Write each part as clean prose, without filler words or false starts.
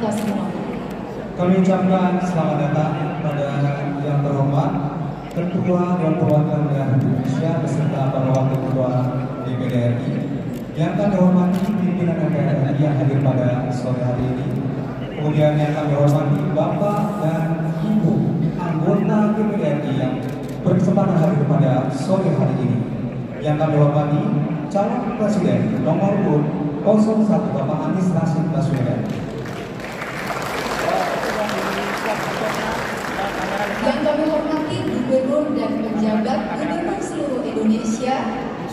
kita semua. Kami ucapkan selamat datang pada yang terhormat Ketua Dewan Perwakilan Daerah Indonesia beserta para wakil ketua DPD RI, yang kami hormati pimpinan MPR RI yang hadir pada sore hari ini. Kemudian yang kami hormati Bapak dan Ibu anggota DPD RI yang berkesempatan hadir pada sore hari ini. Yang kami hormati calon presiden nomor urut 01 Bapak Anies Rashid Baswedan. Yang kami hormati Gubernur dan penjabat Gubernur seluruh Indonesia.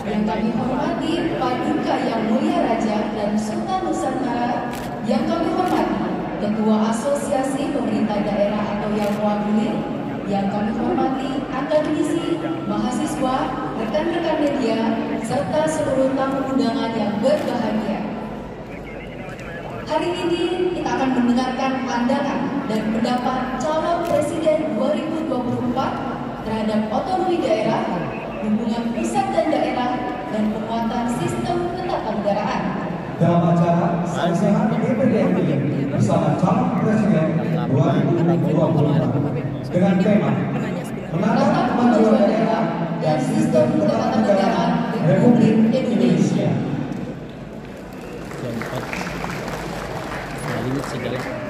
Yang kami hormati Paduka Yang Mulia Raja dan Sultan Nusantara. Yang kami hormati Ketua Asosiasi Pemerintah Daerah atau yang mewakili. Yang kami hormati akademisi, mahasiswa, rekan-rekan media, serta seluruh tamu undangan yang berbahagia. Hari ini kita akan mendengarkan pandangan dan pendapat calon presiden 2024 terhadap otonomi daerah, hubungan pusat dan daerah, dan penguatan sistem ketatanegaraan. Dalam acara Sehat DPD RI bersama calon presiden 2024 dengan tema Menatap Kemajuan Daerah dan Sistem Ketatanegaraan Republik Indonesia.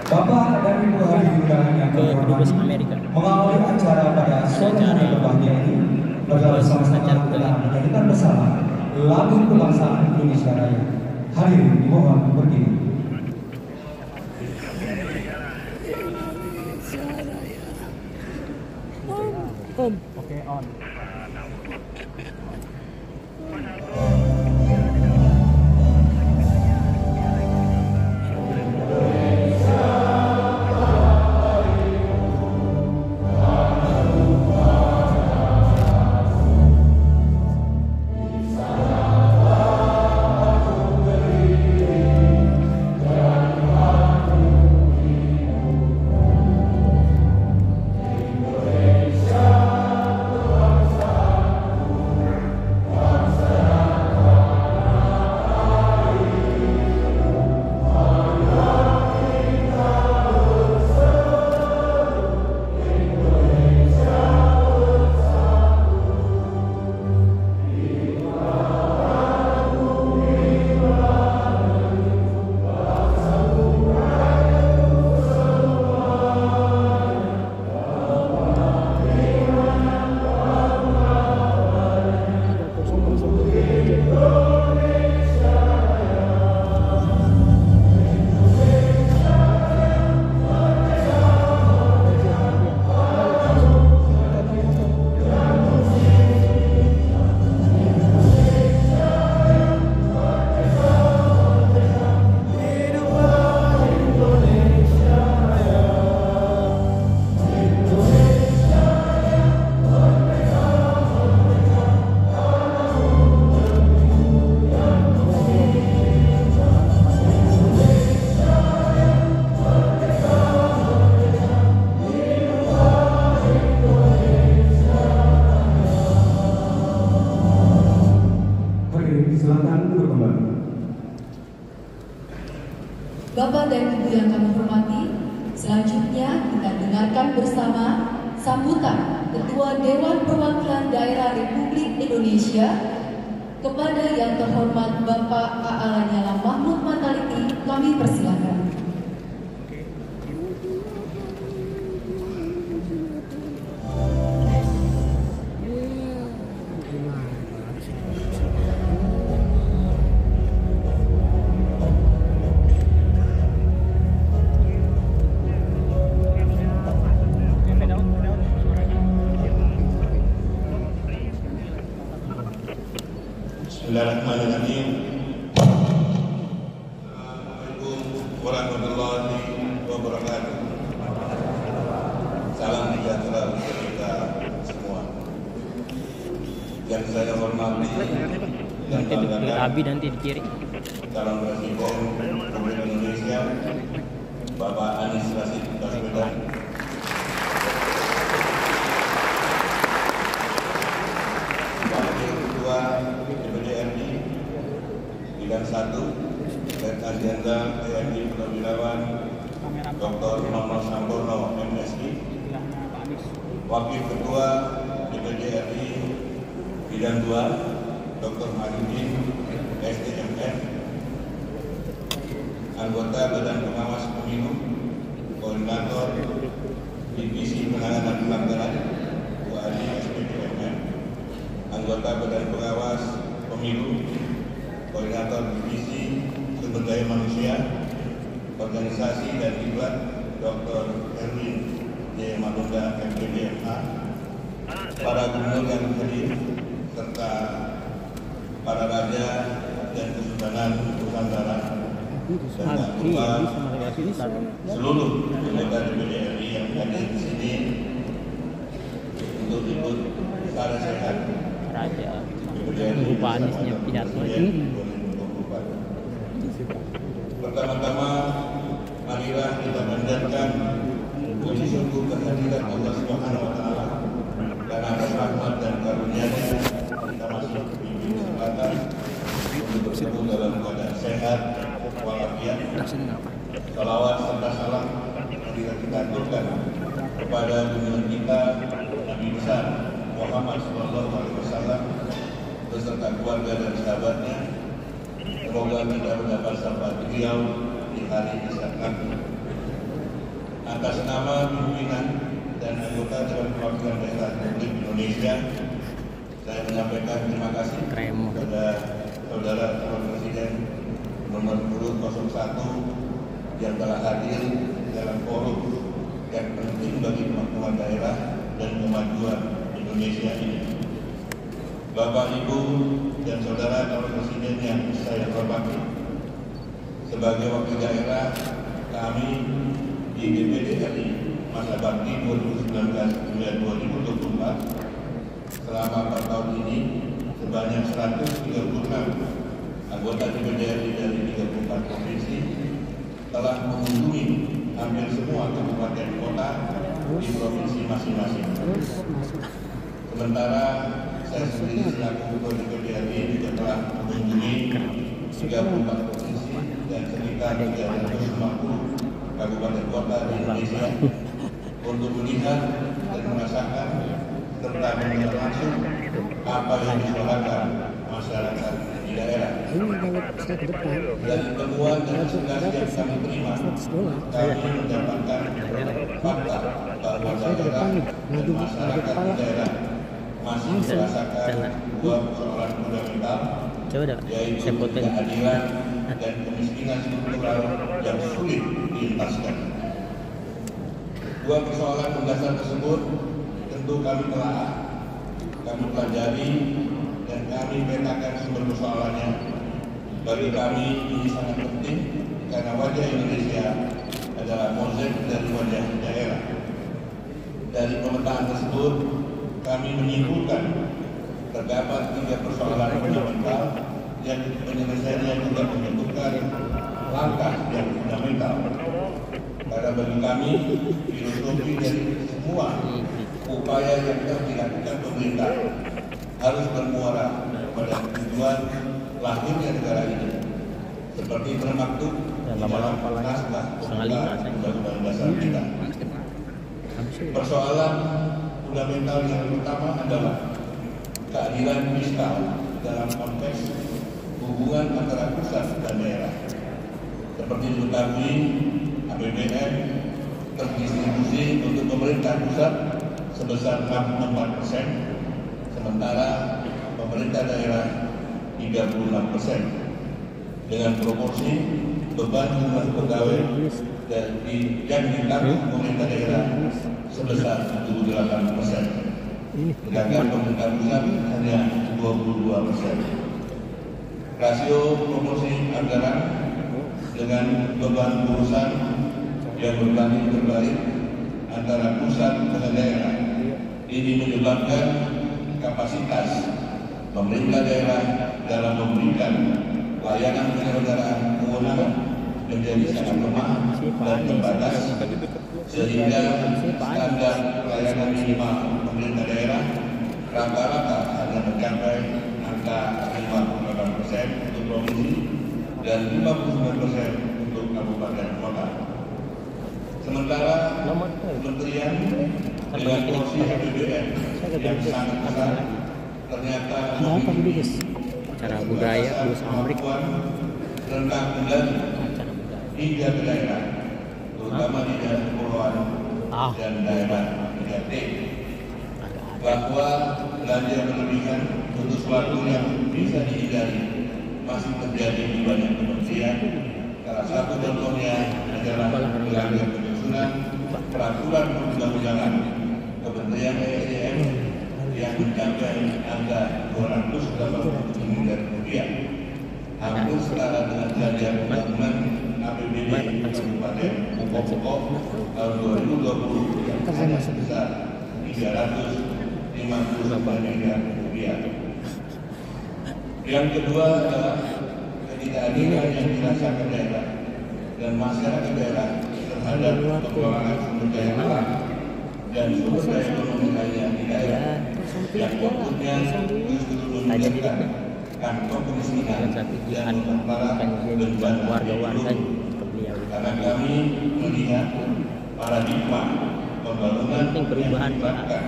Bapak dan Ibu hadirin undangan yang terhormat, mengawali acara pada sore hari berbahagia ini, bersama-sama kita menyanyikan bersama lagu kebangsaan Indonesia Raya. Hadirin dimohon berdiri. Oke, on. Bapak dan Ibu yang kami hormati, selanjutnya kita dengarkan bersama sambutan Ketua Dewan Perwakilan Daerah Republik Indonesia kepada yang terhormat Bapak A.A. Lanyala Mahmud Mataliti. Kami persilakan. Bismillahirrahmanirrahim. Assalamualaikum warahmatullahi wabarakatuh. Salam sejahtera untuk kita semua. Yang saya hormati dan banggakan Abi nanti di kiri. calon presiden Republik Indonesia Bapak Anies Rashid Baswedan. Wakil Ketua DPD RI bidang 1 dan Sarjana TNI Purnawirawan Dr. Nono Samporno, MSI, Wakil Ketua DPD RI Bidang 2, Dr. Mahyudin, SDMN, Anggota Badan Pengawas Pemilu, Koordinator Divisi Penanganan Pelanggaran, UAD SPDMN, Anggota Badan Pengawas Pemilu, Koordinator Divisi Sumber Daya Manusia, Organisasi dan Diklat, Dr. Erwin J. Malunda, MPDMA, para gubernur yang hadir, serta para raja dan kesultanan Nusantara, dan tak lupa seluruh anggota DPD RI yang hadir di sini untuk ikut secara sehat lupa Anisnya pidato. Pertama-tama, marilah kita panjatkan puji syukur kehadiran Allah Subhanahu wa Ta'ala karena atas rahmat dan karunia-Nya kita masih diberi kesempatan untuk bertemu dalam keadaan sehat walafiat. Salawat serta salam kita aturkan kepada junjungan kita Nabi besar Muhammad SAW beserta keluarga dan sahabatnya. Semoga kita mendapat syafaat beliau di hari Isyak nanti. Atas nama pimpinan dan anggota Dewan Perwakilan Daerah Republik Indonesia, saya menyampaikan terima kasih kepada Saudara Calon Presiden nomor urut 01 yang telah hadir dalam forum yang penting bagi kemajuan daerah dan kemajuan Indonesia ini. Bapak, Ibu, dan Saudara Calon Presiden yang saya hormati, sebagai wakil daerah kami di DPD RI masa bakti 2019-2024 selama 4 tahun ini sebanyak 136 anggota DPD RI dari 34 provinsi telah mengunjungi hampir semua kabupaten kota di provinsi masing-masing. Sementara saya sendiri selaku Ketua DPD RI juga telah mengunjungi 34 provinsi dan sekitar 350 kabupaten kota di Indonesia untuk melihat dan merasakan serta mendengar langsung apa yang disuarakan masyarakat di daerah. Dari temuan dan hasil yang kami terima, kami mendapatkan fakta bahwa daerah dan masyarakat di daerah masih merasakan dua persoalan fundamental, yaitu keadilan dan kemiskinan struktural yang sulit dientaskan. Dua persoalan mendasar tersebut tentu kami telah pelajari dan kami petakan sumber persoalannya. Bagi kami ini sangat penting karena wajah Indonesia adalah mozaik dari wajah daerah. Dari pemetaan tersebut kami menyimpulkan terdapat 3 persoalan fundamental yang penyelesaiannya juga membutuhkan langkah yang fundamental. Karena bagi kami, filosofi dari semua upaya yang telah dilakukan pemerintah harus bermuara pada tujuan lahirnya negara ini, seperti termaktub di dalam naskah pembukaan Undang-Undang Dasar kita. Persoalan fundamental yang pertama adalah keadilan fiskal dalam konteks hubungan antara pusat dan daerah. Seperti diketahui, APBN terdistribusi untuk pemerintah pusat sebesar 64%, sementara pemerintah daerah 36%, dengan proporsi beban jumlah pegawai yang ditanggung pemerintah daerah sebesar 78%, sedangkan pemerintah pusat hanya 22%. Rasio proporsi anggaran dengan beban urusan yang berbanding terbalik antara pusat dan daerah ini menyebabkan kapasitas pemerintah daerah dalam memberikan layanan penyelenggaraan kewenangan menjadi sangat lemah dan terbatas, sehingga standar pelayanan minimal pemerintah daerah rata-rata hanya mencapai angka 58% untuk provinsi dan 59% untuk kabupaten kota. Sementara kementerian dengan porsi APBN yang sangat besar ternyata memiliki Cara budaya blues Amrik. rentang kendali hingga ke daerah, terutama di daerah kepulauan dan daerah 3T, bahwa belanja berlebihan untuk sesuatu yang bisa dihindari masih terjadi di banyak kementerian. Salah satu contohnya adalah belanja penyusunan peraturan perundang-undangan Kementerian ESDM yang mencapai angka 280 miliar rupiah, hampir setara dengan belanja pembangunan APBD Kabupaten pokok tahun 2020 yang hanya sebesar 350 miliar rupiah. Yang kedua adalah ketidakadilan yang dirasakan daerah dan masyarakat daerah terhadap pengelolaan sumber daya alam dan sumber daya ekonomi lainnya di daerah yang outputnya justru meningkatkan kantong kemiskinan dan memperparah bencana lingkungan. Karena kami melihat paradigma pembangunan yang diterapkan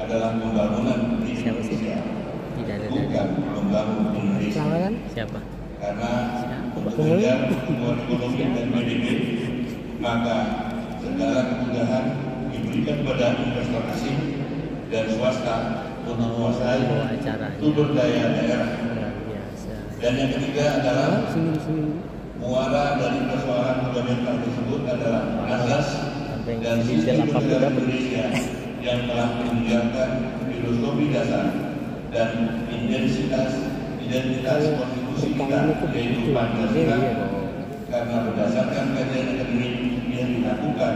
adalah pembangunan di Indonesia, bukan membangun Indonesia. Siapa? Karena untuk mengejar pertumbuhan ekonomi dan PDB, maka segala kemudahan diberikan kepada investor asing dan swasta untuk menguasai sumber daya daerah. Dan yang ketiga adalah muara dari persoalan fundamental tersebut adalah asas dan sistem negara Indonesia yang telah meninggalkan filosofi dasar dan identitas konstitusi kita, yaitu Pancasila. Karena berdasarkan kajian akademik yang dilakukan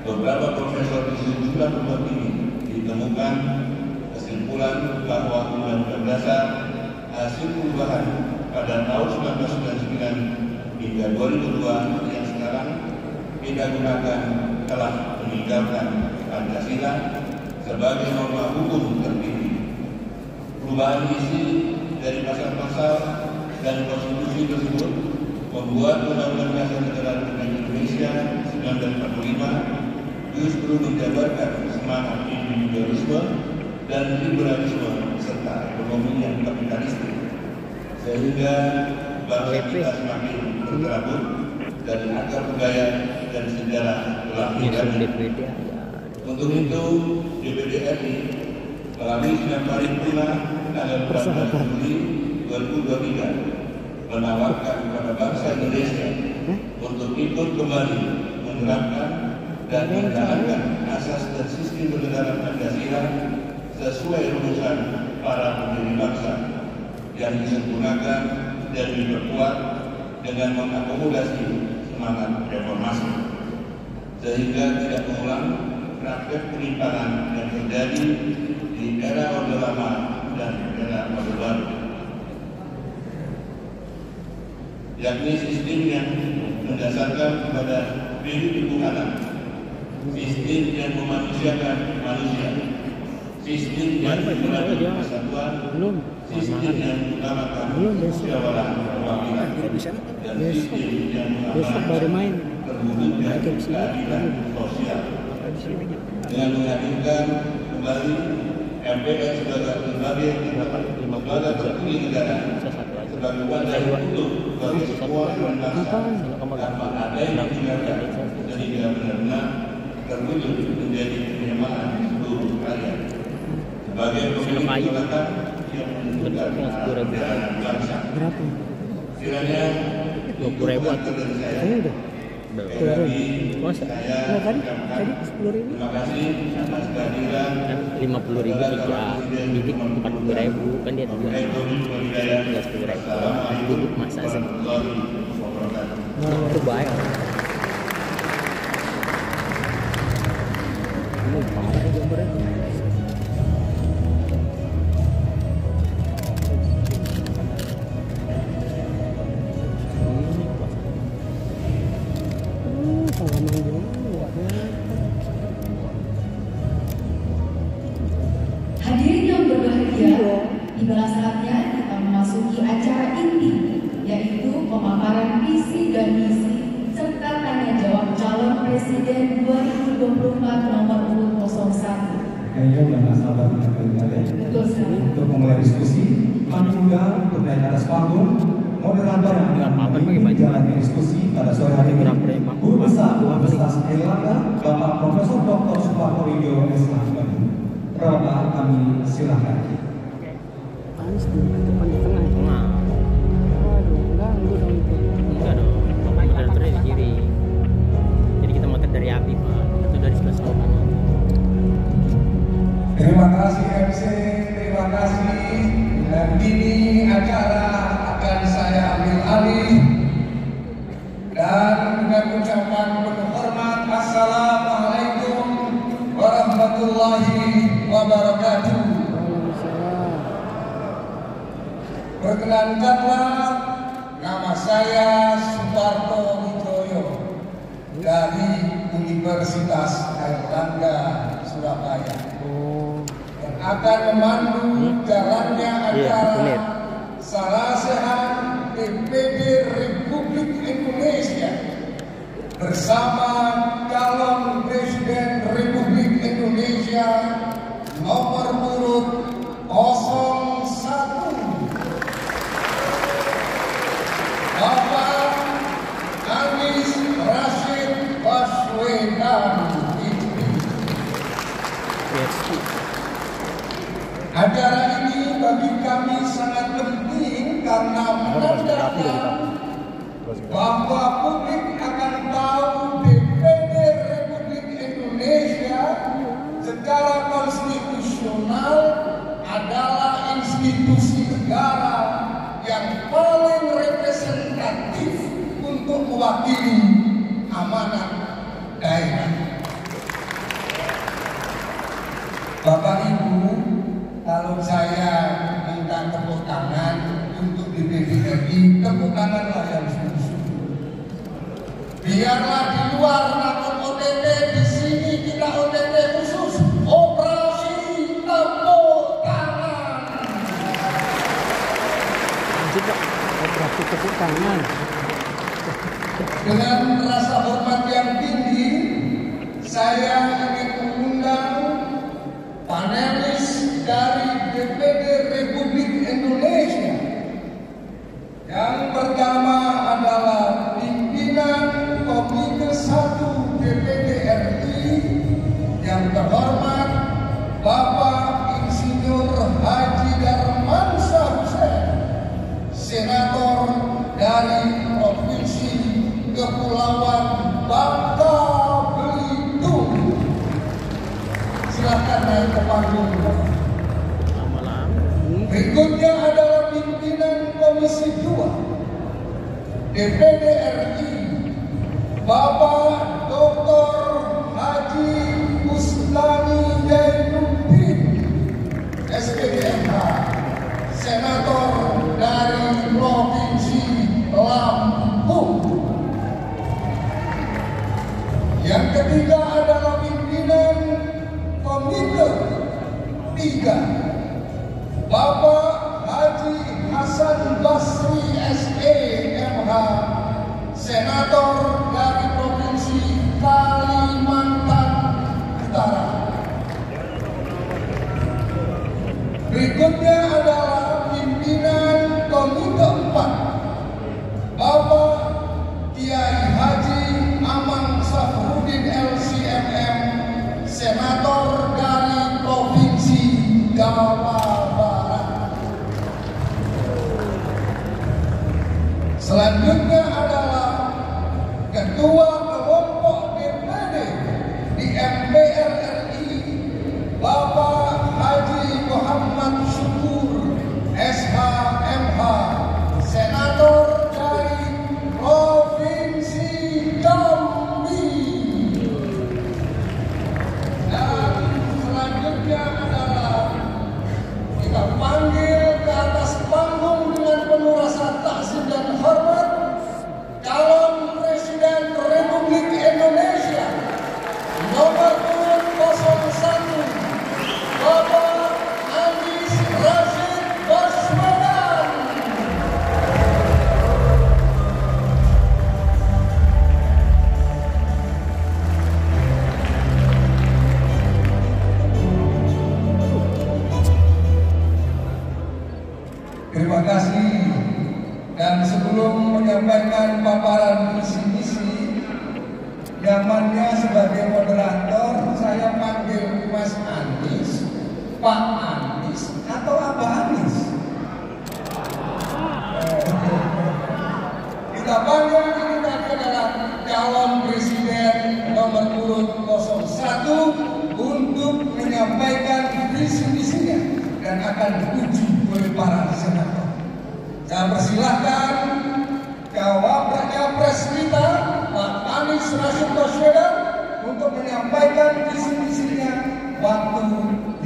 beberapa profesor di sejumlah tempat ini, ditemukan kesimpulan bahwa Undang-Undang Dasar hasil perubahan pada tahun 1999 hingga 2002 yang sekarang kita gunakan telah meninggalkan Pancasila sebagai norma hukum tertinggi. Perubahan isi dari pasal-pasal dan konstitusi tersebut membuat Undang-Undang Dasar Negara Republik Indonesia 1945 justru menjabarkan semangat individualisme dan liberalisme serta ekonomi yang kapitalistik, sehingga bangsa kita semakin tergerabut dari akar budaya dan sejarah telah hilang. Untuk itu DPD RI melalui sidang paripurna tanggal 14 Juli 2023 menawarkan kepada bangsa Indonesia untuk ikut kembali menerapkan dan menjalankan asas dan sistem bernegara Pancasila sesuai rumusan para pendiri bangsa yang disempurnakan dan diperkuat dengan mengakomodasi semangat reformasi, sehingga tidak mengulang praktek penyimpangan yang terjadi di era Orde Lama dan era Orde Baru, yakni sistem yang mendasarkan kepada diri ibu anak, sistem yang memanusiakan manusia, sistem yang menggunakan persatuan, sistem yang mengutamakan musyawarah perwakilan, dan sistem yang mengutamakan terwujudnya keadilan sosial. Dengan menghadirkan kembali MPR sebagai lembaga tertinggi negara sebagai wadah untuk bagi semua bangsa tanpa ada yang ditinggalkan, sehingga benar-benar terwujud menjadi penerimaan seluruh rakyat sebagai pemilik kedaulatan yang menentukan perjalanan bangsa. Kiranya 20.000 atau saya tadi 10.000. Terima kasih atas kehadiran 50.000 ya, didik 40.000 kan dia juga tinggal 10.000 duduk masa sih itu baik. Ini parah gambarnya. Hadirin yang berbahagia, tiba saatnya kita memasuki acara inti, yaitu pemaparan visi dan misi serta tanya jawab calon presiden Presiden 2024 nomor urut 01. Kayaknya udah nggak sabar Betul sekali. untuk memulai diskusi. Kami undang untuk naik atas panggung moderator yang akan memimpin jalannya diskusi pada sore hari ini. Guru Besar Universitas Airlangga, Bapak Profesor Dr. Suparto Widyo SH. Bapak, kami silakan. Anies di depan di tengah. Tengah. Waduh, ganggu dong itu. Enggak dong. Moderatornya di kiri. Jadi kita makan dari api, Pak. Atau dari sebelah kanan. Terima kasih MC, terima kasih. Dan kini acara akan saya ambil alih. Dan dengan ucapan penuh hormat, Assalamualaikum warahmatullahi wabarakatuh. Perkenankanlah, nama saya Suparto Widyo dari Universitas Airlangga Surabaya. Yang akan memandu jalannya acara Salasehan DPD Republik Indonesia bersama calon Presiden Republik Indonesia nomor urut 01 Bapak Anies Rashid Baswedan. Acara ini bagi kami sangat penting karena menandakan bahwa publik akan tahu DPD Republik Indonesia secara konstitusional adalah institusi negara yang paling representatif untuk mewakili amanat daerah. Bapak Ibu, kalau saya minta tepuk tangan untuk DPD RI, tepuk tanganlah yang sungguh-sungguh. Biarlah di luar takut OTT, di sini kita OTT khusus, operasi tepuk tangan. Operasi tepuk tangan. Dengan rasa hormat yang tinggi, saya ingin mengundang panelis dari DPD Republik Indonesia. Yang pertama adalah pimpinan Komite 1 DPD RI yang terhormat Bapak Insinyur Haji Darmansyah Hussein, Senator dari Provinsi Kepulauan Bangka Belitung. Silakan naik ke panggung. Berikutnya adalah pimpinan Komisi 2 DPD RI Bapak Dr. Haji Bustami Jainuddin SPDMH, Senator dari Provinsi Lampung. Yang ketiga adalah pimpinan Komite 3 Bapak Haji Hasan Basri SEMH, Senator dari Provinsi Kalimantan Utara. Berikutnya adalah pimpinan Komite 4 Bapak Kiai Haji Amang Safruddin LCMM, Senator dari Provinsi Jawa Barat. Selanjutnya adalah menyampaikan paparan visi-misi. Zamannya sebagai moderator saya panggil Mas Anies, Pak Anies, atau Abah Anies. Kita panggil ini tadi adalah calon presiden nomor urut 01 untuk menyampaikan visi-misinya dan akan diuji oleh para senator. Saya persilahkan Cawapres kita Pak Anies Rashid Baswedan untuk menyampaikan visi-misinya waktu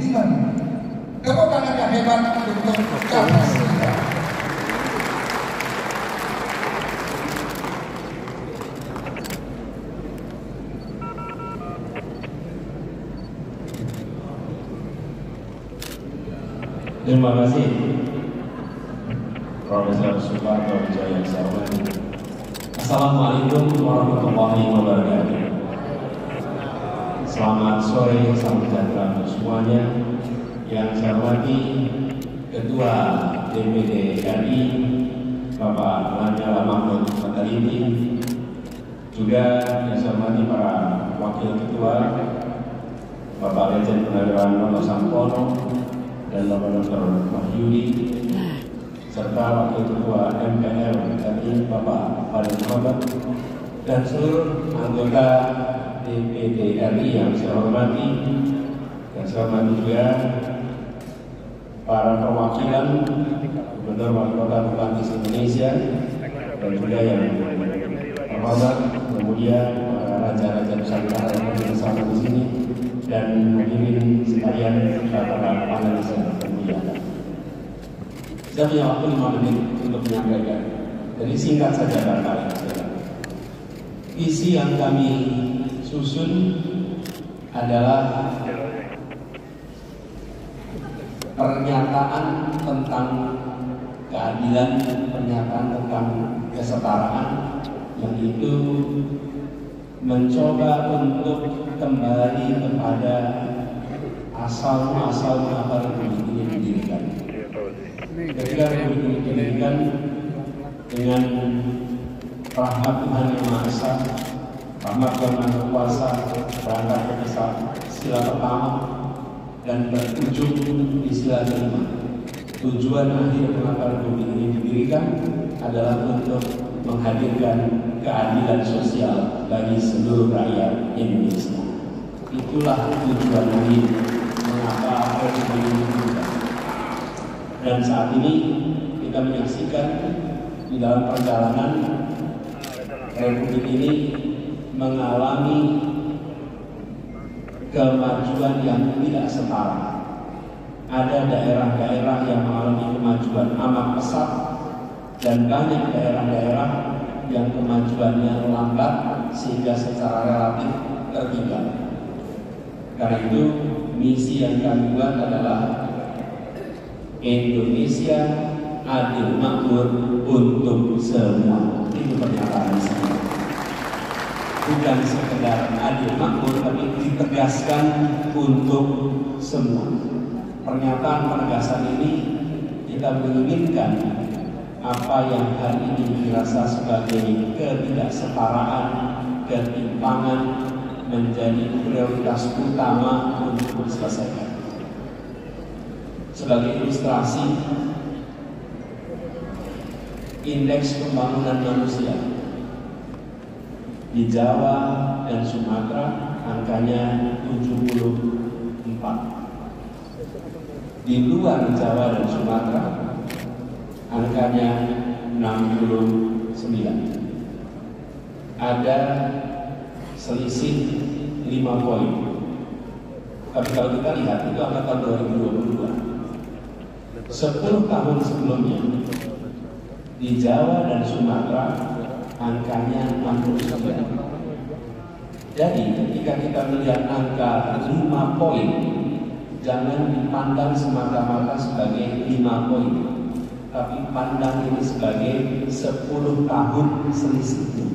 5 menit. Tepuk tangan yang hebat untuk Capres kita. Terima kasih Profesor Suparto Wijaya Sarwani. Assalamualaikum warahmatullahi wabarakatuh. Selamat sore, salam sejahtera untuk semuanya. Yang saya hormati Ketua DPD RI Bapak Lanyala Mahmud Mataliti, juga yang saya hormati para Wakil Ketua Bapak Lejen Purnawirawan Nono Sampono dan Bapak Dr. Wahyudi, serta Wakil Ketua MPR RI Bapak Fadil Muhammad, dan seluruh anggota DPD RI yang saya hormati. Yang saya hormati juga para perwakilan Gubernur Wali Kota Bupati Indonesia, dan juga yang terhormat kemudian para raja-raja Nusantara yang bersama di sini, dan hadirin sekalian para panelis yang termulia. Saya punya waktu 5 menit untuk menyampaikan. Jadi singkat saja barangkali. Visi yang kami susun adalah pernyataan tentang keadilan, pernyataan tentang kesetaraan, yang itu mencoba untuk kembali kepada asal-muasal mengapa Republik ini didirikan. Ketika Republik ini didirikan dengan rahmat Tuhan Yang Maha Esa, rahmat Tuhan Yang Maha Kuasa, berangkat dari sila pertama dan berujung di sila kelima. Tujuan akhir mengapa Republik ini didirikan adalah untuk menghadirkan keadilan sosial bagi seluruh rakyat Indonesia. Itulah tujuan akhir mengapa Republik ini didirikan. Dan saat ini kita menyaksikan di dalam perjalanan Republik ini mengalami kemajuan yang tidak setara. Ada daerah-daerah yang mengalami kemajuan amat pesat, dan banyak daerah-daerah yang kemajuannya lambat sehingga secara relatif tertinggal. Karena itu misi yang kami buat adalah Indonesia adil makmur untuk semua. Itu pernyataan misi. Bukan sekedar adil makmur, tapi ditegaskan untuk semua. Pernyataan penegasan ini kita menginginkan apa yang hari ini dirasa sebagai ketidaksetaraan, ketimpangan menjadi prioritas utama untuk diselesaikan. Sebagai ilustrasi, indeks pembangunan manusia di Jawa dan Sumatera angkanya 74. Di luar Jawa dan Sumatera angkanya 69. Ada selisih 5 poin. Tapi kalau kita lihat itu angka tahun 2022. 10 tahun sebelumnya di Jawa dan Sumatera angkanya 69. Jadi ketika kita melihat angka 5 poin, jangan dipandang semata-mata sebagai 5 poin, tapi pandang ini sebagai 10 tahun selisihnya.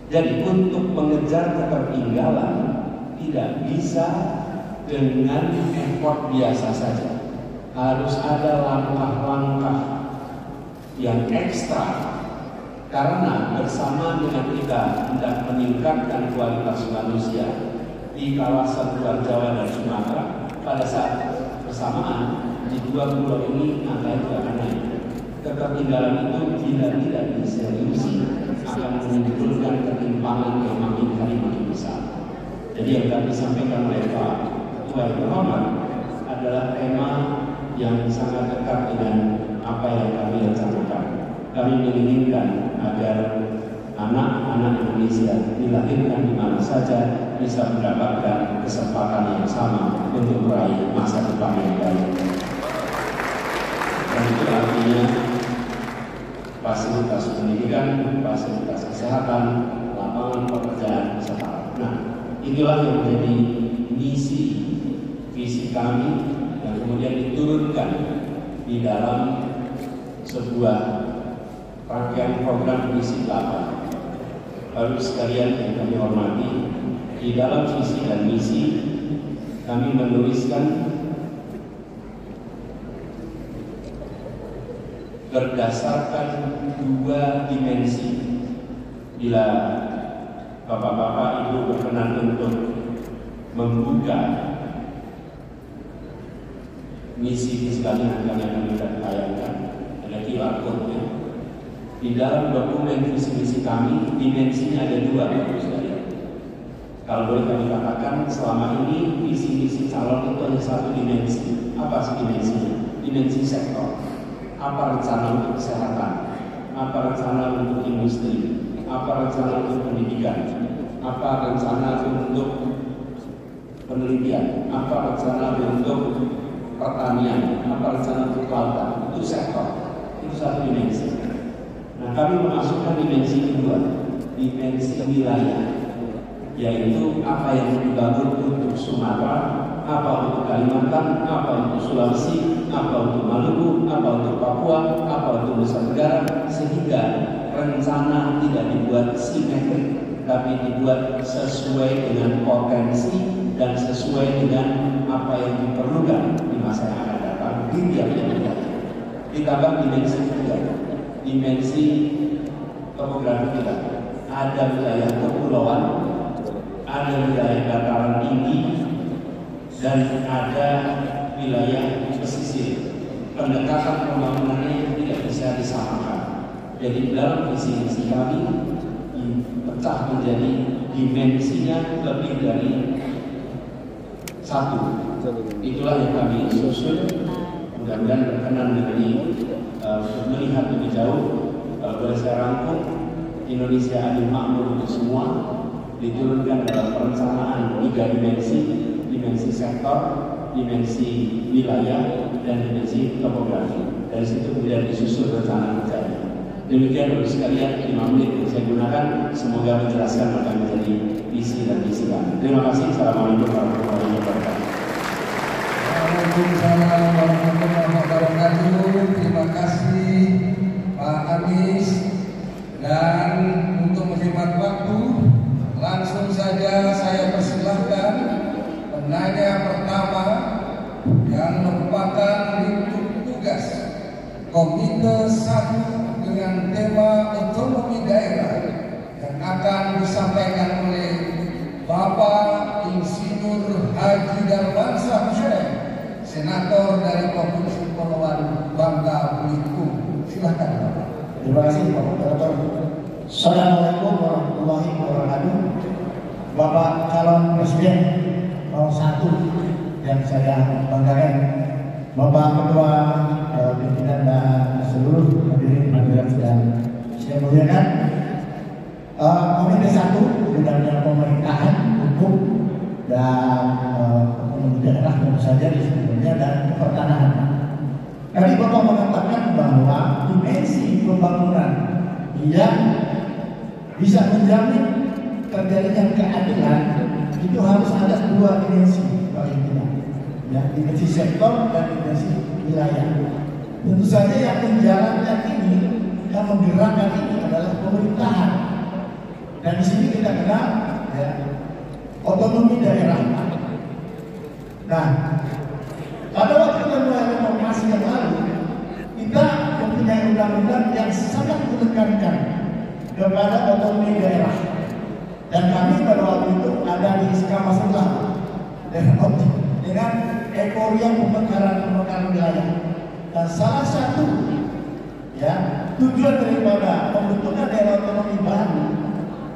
Jadi untuk mengejar ketertinggalan tidak bisa dengan effort biasa saja. Harus ada langkah-langkah yang ekstra Karena bersama dengan kita hendak meningkatkan kualitas manusia di kawasan luar Jawa dan Sumatera, pada saat bersamaan di dua pulau ini angka itu akan naik. Ketertinggalan itu bila tidak diseriusi akan menimbulkan ketimpangan yang makin kali makin besar. Jadi yang kami sampaikan oleh Pak Ketua Muhammad adalah tema yang sangat dekat dengan apa yang kami rencanakan. Kami menginginkan agar anak-anak Indonesia dilahirkan di mana saja bisa mendapatkan kesempatan yang sama untuk meraih masa depan yang baik. Dan itu artinya fasilitas pendidikan, fasilitas kesehatan, lapangan pekerjaan setara. Nah, itulah yang menjadi misi visi kami yang kemudian diturunkan di dalam sebuah rangkaian program visi 8. Bapak sekalian yang kami hormati, di dalam visi dan misi kami menuliskan berdasarkan dua dimensi. Bila Bapak-bapak Ibu berkenan untuk membuka misi sekali yang kami akan tayangkan, ada QR code-nya. Di dalam dokumen visi misi kami, dimensinya ada dua, Bapak sekalian. Kalau boleh kami katakan, selama ini visi misi calon itu hanya satu dimensi. Apa sih dimensinya? Dimensi sektor. Apa rencana untuk kesehatan? Apa rencana untuk industri? Apa rencana untuk pendidikan? Apa rencana untuk penelitian? Apa rencana untuk pertanian? Apa rencana untuk kelautan? Itu sektor. Itu satu dimensi. Nah, kami memasukkan dimensi kedua, dimensi wilayah, yaitu apa yang dibangun untuk Sumatera, apa untuk Kalimantan, apa untuk Sulawesi, apa untuk Maluku, apa untuk Papua, apa untuk Nusa Tenggara, sehingga rencana tidak dibuat simetrik, tapi dibuat sesuai dengan potensi dan sesuai dengan apa yang diperlukan di masa yang akan datang di tiap-tiap wilayah. Ditambah dimensi ketiga, dimensi topografi kita. Ada wilayah kepulauan, ada wilayah dataran tinggi, dan ada wilayah pesisir. Pendekatan pembangunannya tidak bisa disamakan. Jadi dalam visi misi kami dipecah menjadi dimensinya lebih dari satu. Itulah yang kami susun. Mudah-mudahan berkenan untuk melihat lebih jauh. Kalau boleh saya rangkum, Indonesia adil makmur untuk semua diturunkan dalam perencanaan tiga dimensi, dimensi sektor, dimensi wilayah, dan dimensi topografi. Dari situ kemudian disusun rencana kerjanya. Demikian Bapak sekalian, 5 menit yang saya gunakan, semoga menjelaskan apa yang menjadi visi dan misi kami. Terima kasih. Assalamualaikum warahmatullahi wabarakatuh. Waalaikumsalam warahmatullahi wabarakatuh. Terima kasih Pak Anies. Dan untuk menghemat waktu, langsung saja saya persilahkan penanya pertama yang merupakan lingkup tugas Komite 1 dengan tema otonomi daerah yang akan disampaikan oleh Bapak Insinyur Haji Darmansyah Hussein, Senator dari Provinsi Kepulauan Bangka Belitung. Silakan Bapak. Terima kasih Pak Moderator. Assalamualaikum warahmatullahi wabarakatuh. Bapak calon Presiden 01 yang saya banggakan, Bapak Ketua Pimpinan dan seluruh hadirin yang sedang saya muliakan. Komite 1 bidangnya pemerintahan, hukum, dan ekonomi daerah tentu saja di sebelumnya, dan pertanahan. Tadi Bapak mengatakan bahwa dimensi pembangunan yang bisa menjamin terjadinya keadilan itu harus ada dua dimensi paling tidak, ya, dimensi sektor dan dimensi wilayah. Tentu saja yang menjalankan ini, yang menggerakkan ini adalah pemerintahan. Dan di sini kita kenal ya, otonomi daerah. Nah, pada waktu memulai reformasi yang lalu, kita mempunyai undang-undang yang sangat menekankan kepada otonomi daerah. Dan kami pada waktu itu ada di Skamaselah dengan euforia pemekaran wilayah. Dan salah satu tujuan daripada pembentukan daerah otonomi baru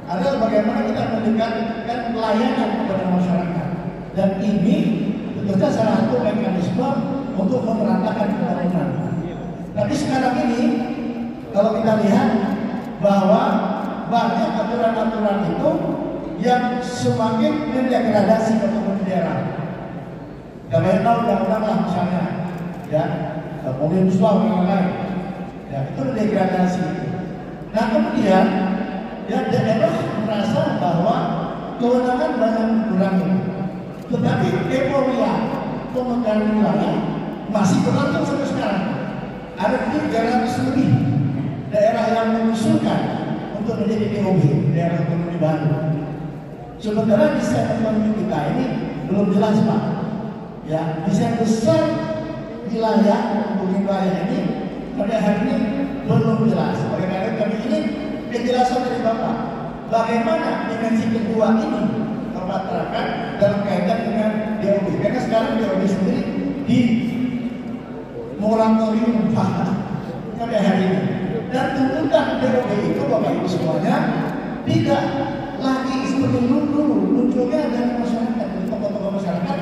adalah bagaimana kita mendekatkan pelayanan kepada masyarakat. Dan ini tentunya salah satu mekanisme untuk memeratakan pembangunan. Tapi sekarang ini kalau kita lihat bahwa banyak aturan-aturan itu yang semakin mendegradasi otonomi daerah. Kita tahu undang-undang lah misalnya, Omnibus Law yang lain, itu mendegradasi. Nah kemudian daerah merasa bahwa kewenangan banyak dikurangi, tetapi euforia pemekaran wilayah masih berlangsung sampai sekarang. Ada 300 lebih daerah yang mengusulkan untuk menjadi DOB, daerah otonomi baru. Sementara desain ekonomi kita ini belum jelas, Pak. Desain besar wilayah ini pada hari ini belum jelas. Oleh karena itu kami ingin penjelasan dari Bapak, bagaimana dimensi kedua ini terpatahkan dalam kaitan dengan DOB. Karena sekarang DOB sendiri di moratorium sampai hari ini. Dan tuntutan DOB itu Bapak Ibu semuanya tidak lagi seperti dulu munculnya dari masyarakat, dari tokoh-tokoh masyarakat,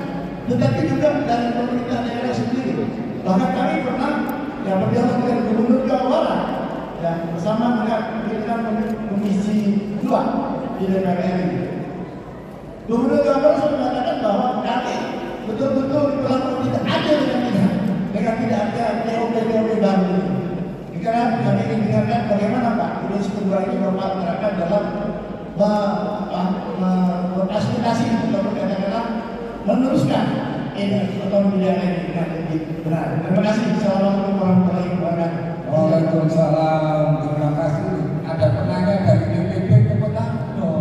tetapi juga dari pemerintah daerah sendiri. Bahkan kami pernah berdialog dengan Gubernur Jawa Barat bersama dengan pimpinan Komisi 2 di DPR RI. Gubernur Jawa Barat sudah mengatakan bahwa kami betul-betul berlaku tidak adil dengan tidak ada DOB baru. Karena kami ingin dengarkan bagaimana Pak Komisi kedua ini Bapak terapkan dalam memfasilitasi atau katakanlah meneruskan ini otonomi daerah ini dengan lebih benar. Terima kasih. Assalamualaikum warahmatullahi wabarakatuh. Waalaikumsalam. Terima kasih. Ada penanya dari DPP ke Pekanbaru.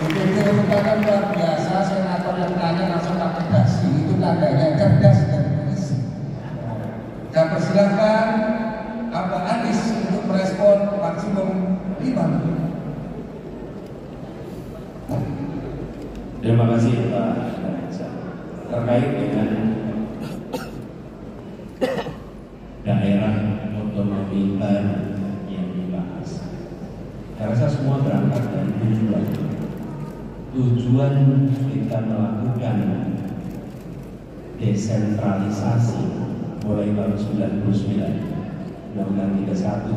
DPP merupakan luar biasa. Senator yang tanya langsung pakai dasi. Itu tandanya cerdas dan berisi. Saya persilahkan Abang Anies untuk merespon maksimum 5 menit. Terima kasih Pak. Terkait dengan daerah otonomi baru yang dibahas, saya rasa semua berangkat dari tujuan kita melakukan desentralisasi mulai tahun 99, Undang-Undang 31,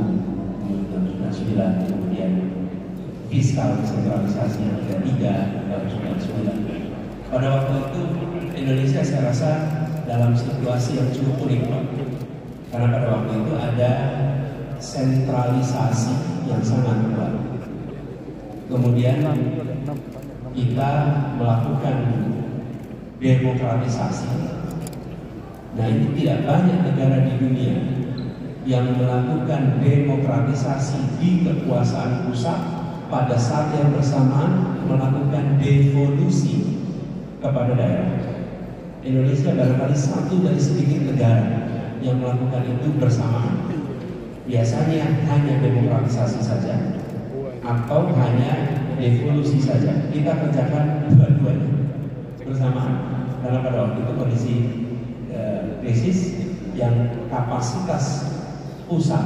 Undang-Undang 99, kemudian fiskal desentralisasi yang ketiga tahun 99. Pada waktu itu Indonesia saya rasa dalam situasi yang cukup unik, karena pada waktu itu ada sentralisasi yang sangat kuat. Kemudian kita melakukan demokratisasi. Nah, ini tidak banyak negara di dunia yang melakukan demokratisasi di kekuasaan pusat pada saat yang bersamaan melakukan devolusi kepada daerah. Indonesia barangkali satu dari sedikit negara yang melakukan itu bersamaan. Biasanya hanya demokratisasi saja atau hanya devolusi saja. Kita kerjakan dua-duanya bersamaan karena pada waktu itu kondisi krisis yang kapasitas pusat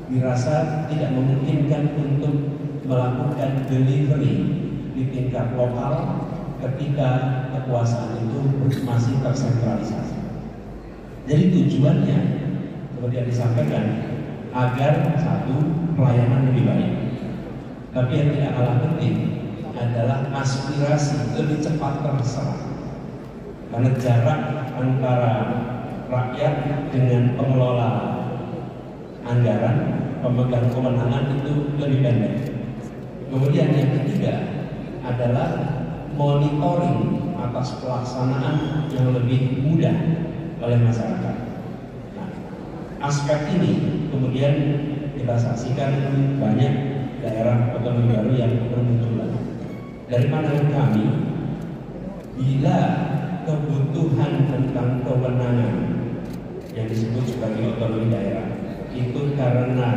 dirasa tidak memungkinkan untuk melakukan delivery di tingkat lokal ketika kekuasaan itu masih tersentralisasi. Jadi tujuannya seperti yang disampaikan agar satu, pelayanan lebih baik. Tapi yang tidak kalah penting adalah aspirasi lebih cepat terserap. Karena jarak antara rakyat dengan pengelola anggaran, pemegang kewenangan itu lebih pendek. Kemudian yang ketiga adalah monitoring atas pelaksanaan yang lebih mudah oleh masyarakat. Nah, aspek ini kemudian kita saksikan banyak daerah otonomi baru yang bermunculan. Dari pandangan kami, bila kebutuhan tentang kewenangan yang disebut sebagai otonomi daerah itu karena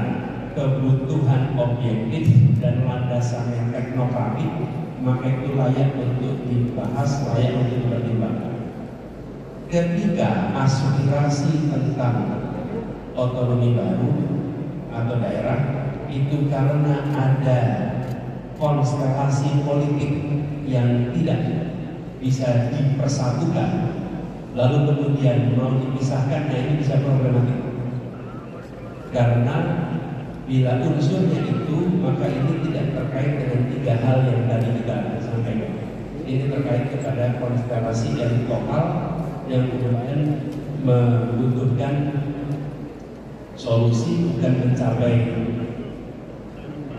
kebutuhan objektif dan landasannya teknokratik, maka itu layak untuk dibahas, layak untuk dipertimbangkan. Ketika aspirasi tentang otonomi baru atau daerah itu karena ada konstelasi politik yang tidak bisa dipersatukan, lalu kemudian mau dipisahkan, nah ini bisa problematik. Karena bila unsurnya itu, maka ini tidak terkait dengan tiga hal yang tadi kita sampaikan. Ini terkait kepada konstelasi elit lokal yang kemudian membutuhkan solusi dan mencapai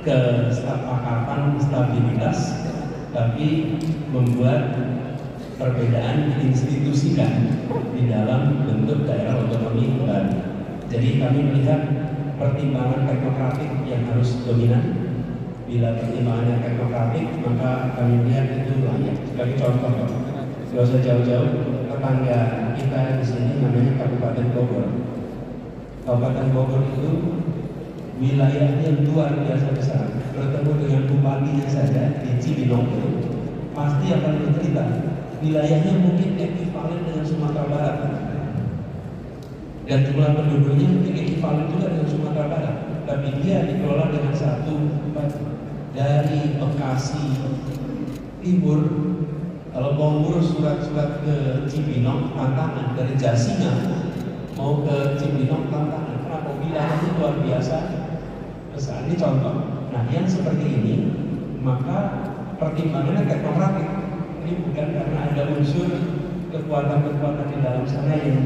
kesepakatan stabilitas, tapi membuat perbedaan diinstitusikan di dalam bentuk daerah otonomi baru. Jadi kami melihat pertimbangan teknokratik yang harus dominan. Bila pertimbangannya teknokratik, maka kami lihat itu layak. Sebagai contoh, tidak usah jauh-jauh, tetangga kita di sini namanya Kabupaten Bogor. Kabupaten Bogor itu wilayahnya luar biasa besar. Bertemu dengan bupatinya saja di Cibinong itu, pasti akan bercerita. Wilayahnya mungkin ekivalen dengan Sumatera Barat. Dan jumlah penduduknya mungkin ekivalen juga dengan Sumatera Barat, tapi dia dikelola dengan satu dari Bekasi Timur. Kalau mau ngurus surat-surat ke Cibinong, tantangan. Dari Jasinga mau ke Cibinong, tantangan. Kenapa? Wilayahnya luar biasa besar. Ini contoh. Nah, yang seperti ini maka pertimbangannya teknokratik. Ini bukan karena ada unsur kekuatan-kekuatan di dalam sana yang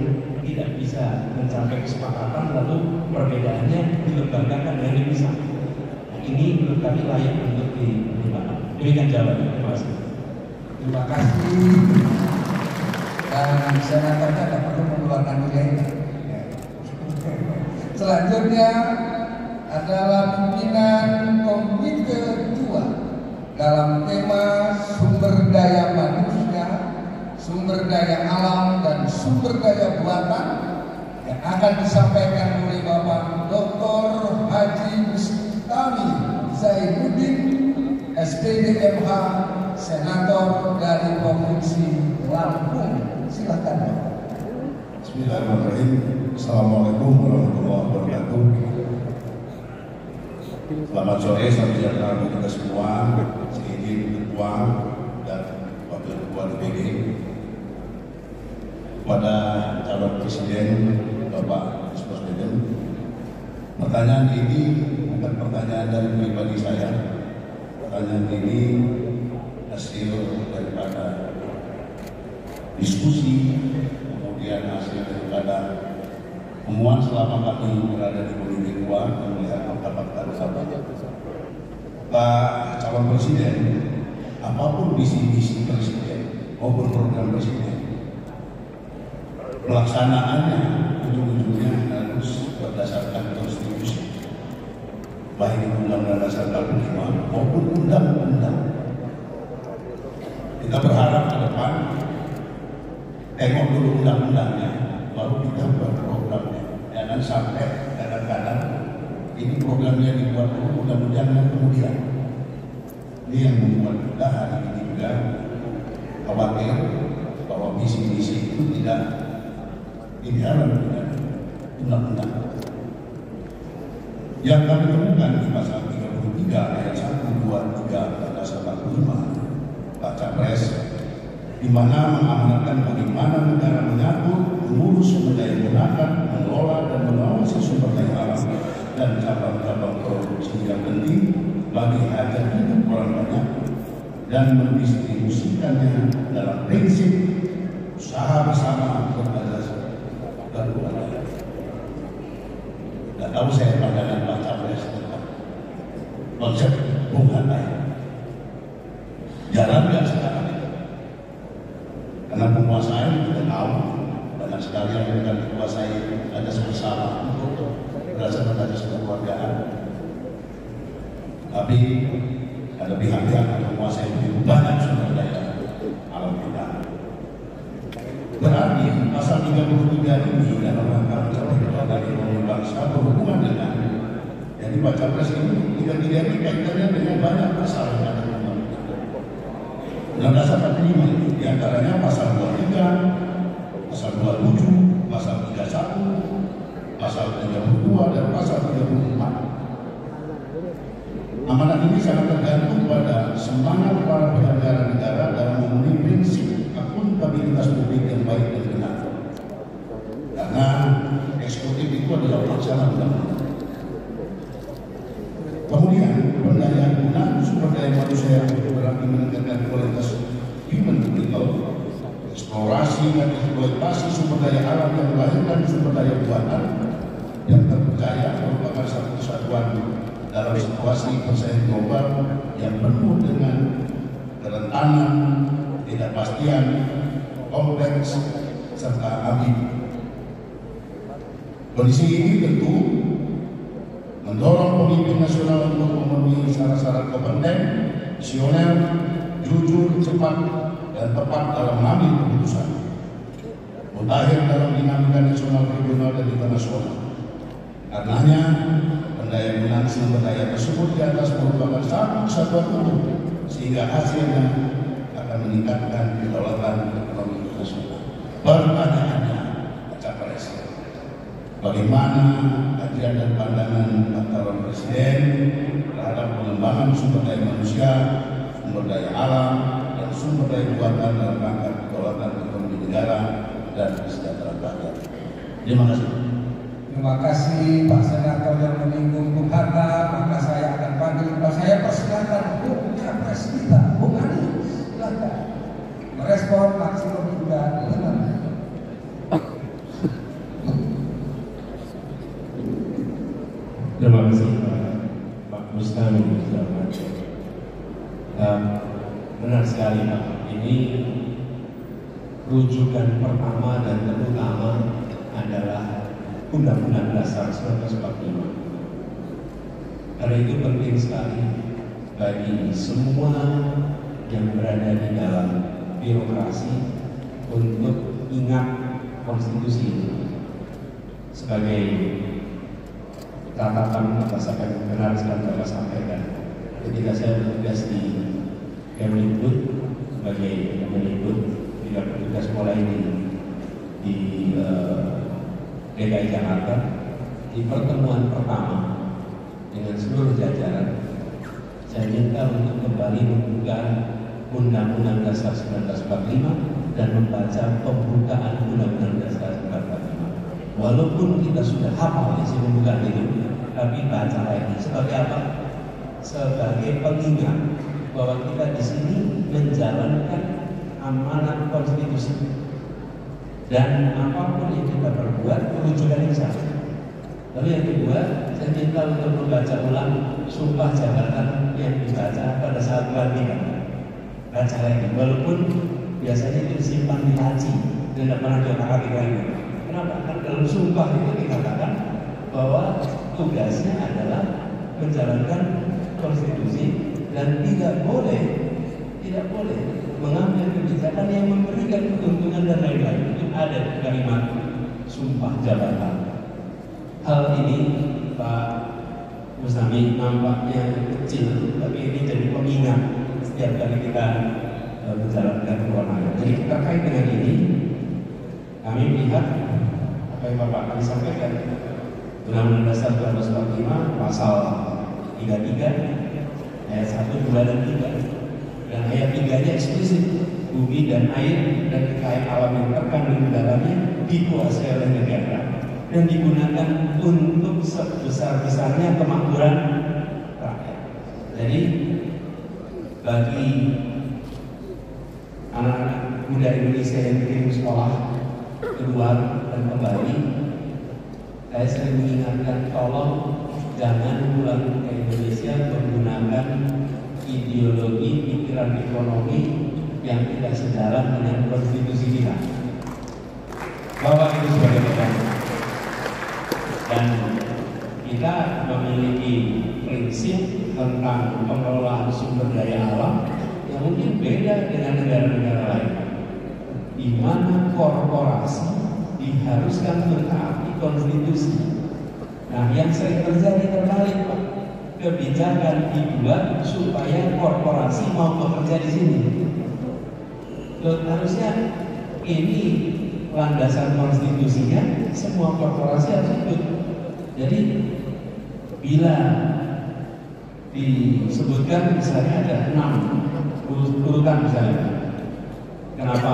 tidak bisa mencapai kesepakatan, lalu perbedaannya dilembagakan dan dipisah. Nah, ini menurut kami layak untuk dipertimbangkan. Demikian jawabannya. Terima kasih. Terima kasih. Dan senatornya tidak perlu mengeluarkan nilainya. Selanjutnya adalah pimpinan Komite 2 dalam tema sumber daya manusia, sumber daya alam, dan sumber daya buatan yang akan disampaikan oleh Bapak Dr. Haji Bustami Zainuddin, SPD MH, Senator dari Provinsi Lampung. Silakan. Bismillahirrahmanirrahim. Assalamualaikum warahmatullahi wabarakatuh. Selamat sore, salam sejahtera bagi kita semua, seizin ketua dan wakil ketua DPD. Kepada calon presiden Bapak Presiden, pertanyaan ini bukan pertanyaan dari pribadi saya. Pertanyaan ini hasil daripada diskusi, kemudian hasil daripada temuan selama kami berada di Komite 2 dan melihat fakta-fakta bersama. Pak calon presiden, apapun visi-misi presiden maupun program presiden, pelaksanaannya ujung-ujungnya harus berdasarkan konstitusi, baik Undang-Undang Dasar 45 maupun undang-undang. Kita berharap ke depan tengok dulu undang-undangnya, baru kita buat programnya. Jangan sampai kadang-kadang ini programnya dibuat dulu, mudah-mudahan kemudian. Ini yang membuat kita hari ini juga khawatir bahwa misi-misi itu tidak dijalankan dengan undang-undang. Yang kami temukan di pasal 33 ayat 1, 2, 3 dan pasal 45 Baca Pres, di mana mengamanatkan bagaimana negara mengatur, mengurus, mendayagunakan, mengelola dan mengawasi sumber daya alam dan cabang-cabang produksi yang penting bagi hajat hidup orang banyak dan mendistribusikannya dalam prinsip usaha bersama berbasis keluarga. Tidak tahu saya pandangan Baca Pres tentang konsep bukan lain. Jalan nggak sekarang ini? Karena penguasaan kita tahu banyak sekali yang akan dikuasai ada bersama untuk berdasarkan atas kekeluargaan. Tapi ada pihak-pihak yang menguasai begitu banyak sumber daya alam kita. Berarti pasal 33 ini dalam rangka mencapai kepada ekonomi bangsa berhubungan dengan Jadi baca pres ini tiga-tiga ini kaitannya dengan banyak pasal yang ada di Undang-Undang Dasar 45, diantaranya pasal 23, pasal 27, pasal 31, pasal 32 dan pasal 34. Amanat ini sangat tergantung pada semangat para penyelenggara negara dalam memenuhi prinsip akuntabilitas publik yang baik dan benar. Karena eksekutif itu adalah pelaksana undang-undang. Kemudian pendayaan guna sumber daya manusia yang berarti meningkatkan kualitas human capital, eksplorasi dan eksploitasi sumber daya alam yang melahirkan sumber daya buatan yang terpercaya merupakan satu kesatuan dalam situasi persaingan global yang penuh dengan kerentanan, ketidakpastian, kompleks, serta ambigu. Kondisi ini tentu mendorong pemimpin nasional untuk memenuhi syarat-syarat kompeten, visioner, jujur, cepat, dan tepat dalam mengambil keputusan. Mutakhir dalam dinamika nasional, regional, dan internasional. Karenanya, pendaya-gunaan sumber daya tersebut di atas merupakan satu kesatuan utuh, sehingga hasilnya akan meningkatkan kedaulatan ekonomi nasional. Pertanyaannya, baca pres, bagaimana kajian dan pandangan calon presiden terhadap pengembangan sumber daya manusia, sumber daya alam, dan sumber daya buatan dalam rangka kedaulatan ekonomi negara dan kesejahteraan rakyat? Terima kasih. Terima kasih Pak Senator yang menyinggung Bung Hatta, maka saya akan panggil Pak, saya persilakan Bung Capres kita, Bung Anies, silakan merespon maksimum juga dengan. Terima kasih Pak Mustami. Benar sekali Pak, ini rujukan pertama dan terutama adalah Undang-Undang Dasar 1945. Karena itu penting sekali bagi semua yang berada di dalam birokrasi untuk ingat konstitusi itu sebagai catatan atas apa yang benar sekali Bapak sampaikan. Ketika saya bertugas di Kemdikbud sebagai Kemdikbud, tidak bertugas mulai di DKI Jakarta, di pertemuan pertama dengan seluruh jajaran, saya minta untuk kembali membuka Undang-Undang Dasar 1945 dan membaca pembukaan Undang-Undang Dasar 1945. Walaupun kita sudah hafal isi pembukaan itu, tapi baca lagi. Sebagai apa? Sebagai pengingat bahwa kita di sini menjalankan amanat konstitusi. Dan apapun yang kita perbuat, rujukan yang sama. Lalu yang kedua, saya minta untuk membaca ulang sumpah jabatan yang dibaca pada saat pelantikan. Baca lagi, walaupun biasanya itu disimpan di laci dan tidak pernah diotak-atik lagi. Kenapa? Karena dalam sumpah itu dikatakan bahwa tugasnya adalah menjalankan konstitusi dan tidak boleh mengambil kebijakan yang memberikan keuntungan dan lain-lain. Itu ada di kalimat sumpah jabatan. Hal ini Pak Mustami nampaknya kecil, tapi ini jadi pengingat setiap kali kita menjalankan kewenangan. Jadi terkait dengan ini, kami melihat apa yang Bapak kami sampaikan. Undang-Undang Dasar 1945 pasal 33 ayat 1, 2, dan 3. Dan ayat 3-nya eksplisit, bumi dan air dan kekayaan alam yang terkandung di dalamnya dikuasai oleh negara dan digunakan untuk sebesar-besarnya kemakmuran rakyat. Jadi bagi anak-anak muda Indonesia yang dikirim sekolah keluar dan kembali, saya sering mengingatkan, tolong jangan pulang ke Indonesia menggunakan ideologi pikiran ekonomi yang tidak sejalan dengan konstitusi kita. Bawa itu sebagai pegang. Dan kita memiliki prinsip tentang pengelolaan sumber daya alam yang mungkin beda dengan negara-negara lain, di mana korporasi diharuskan mentaati konstitusi. Nah, yang sering terjadi terbalik, Pak. Kebijakan dibuat supaya korporasi mau bekerja di sini. Harusnya ini landasan konstitusinya, semua korporasi harus ikut. Jadi bila disebutkan misalnya ada 6 urutan misalnya, kenapa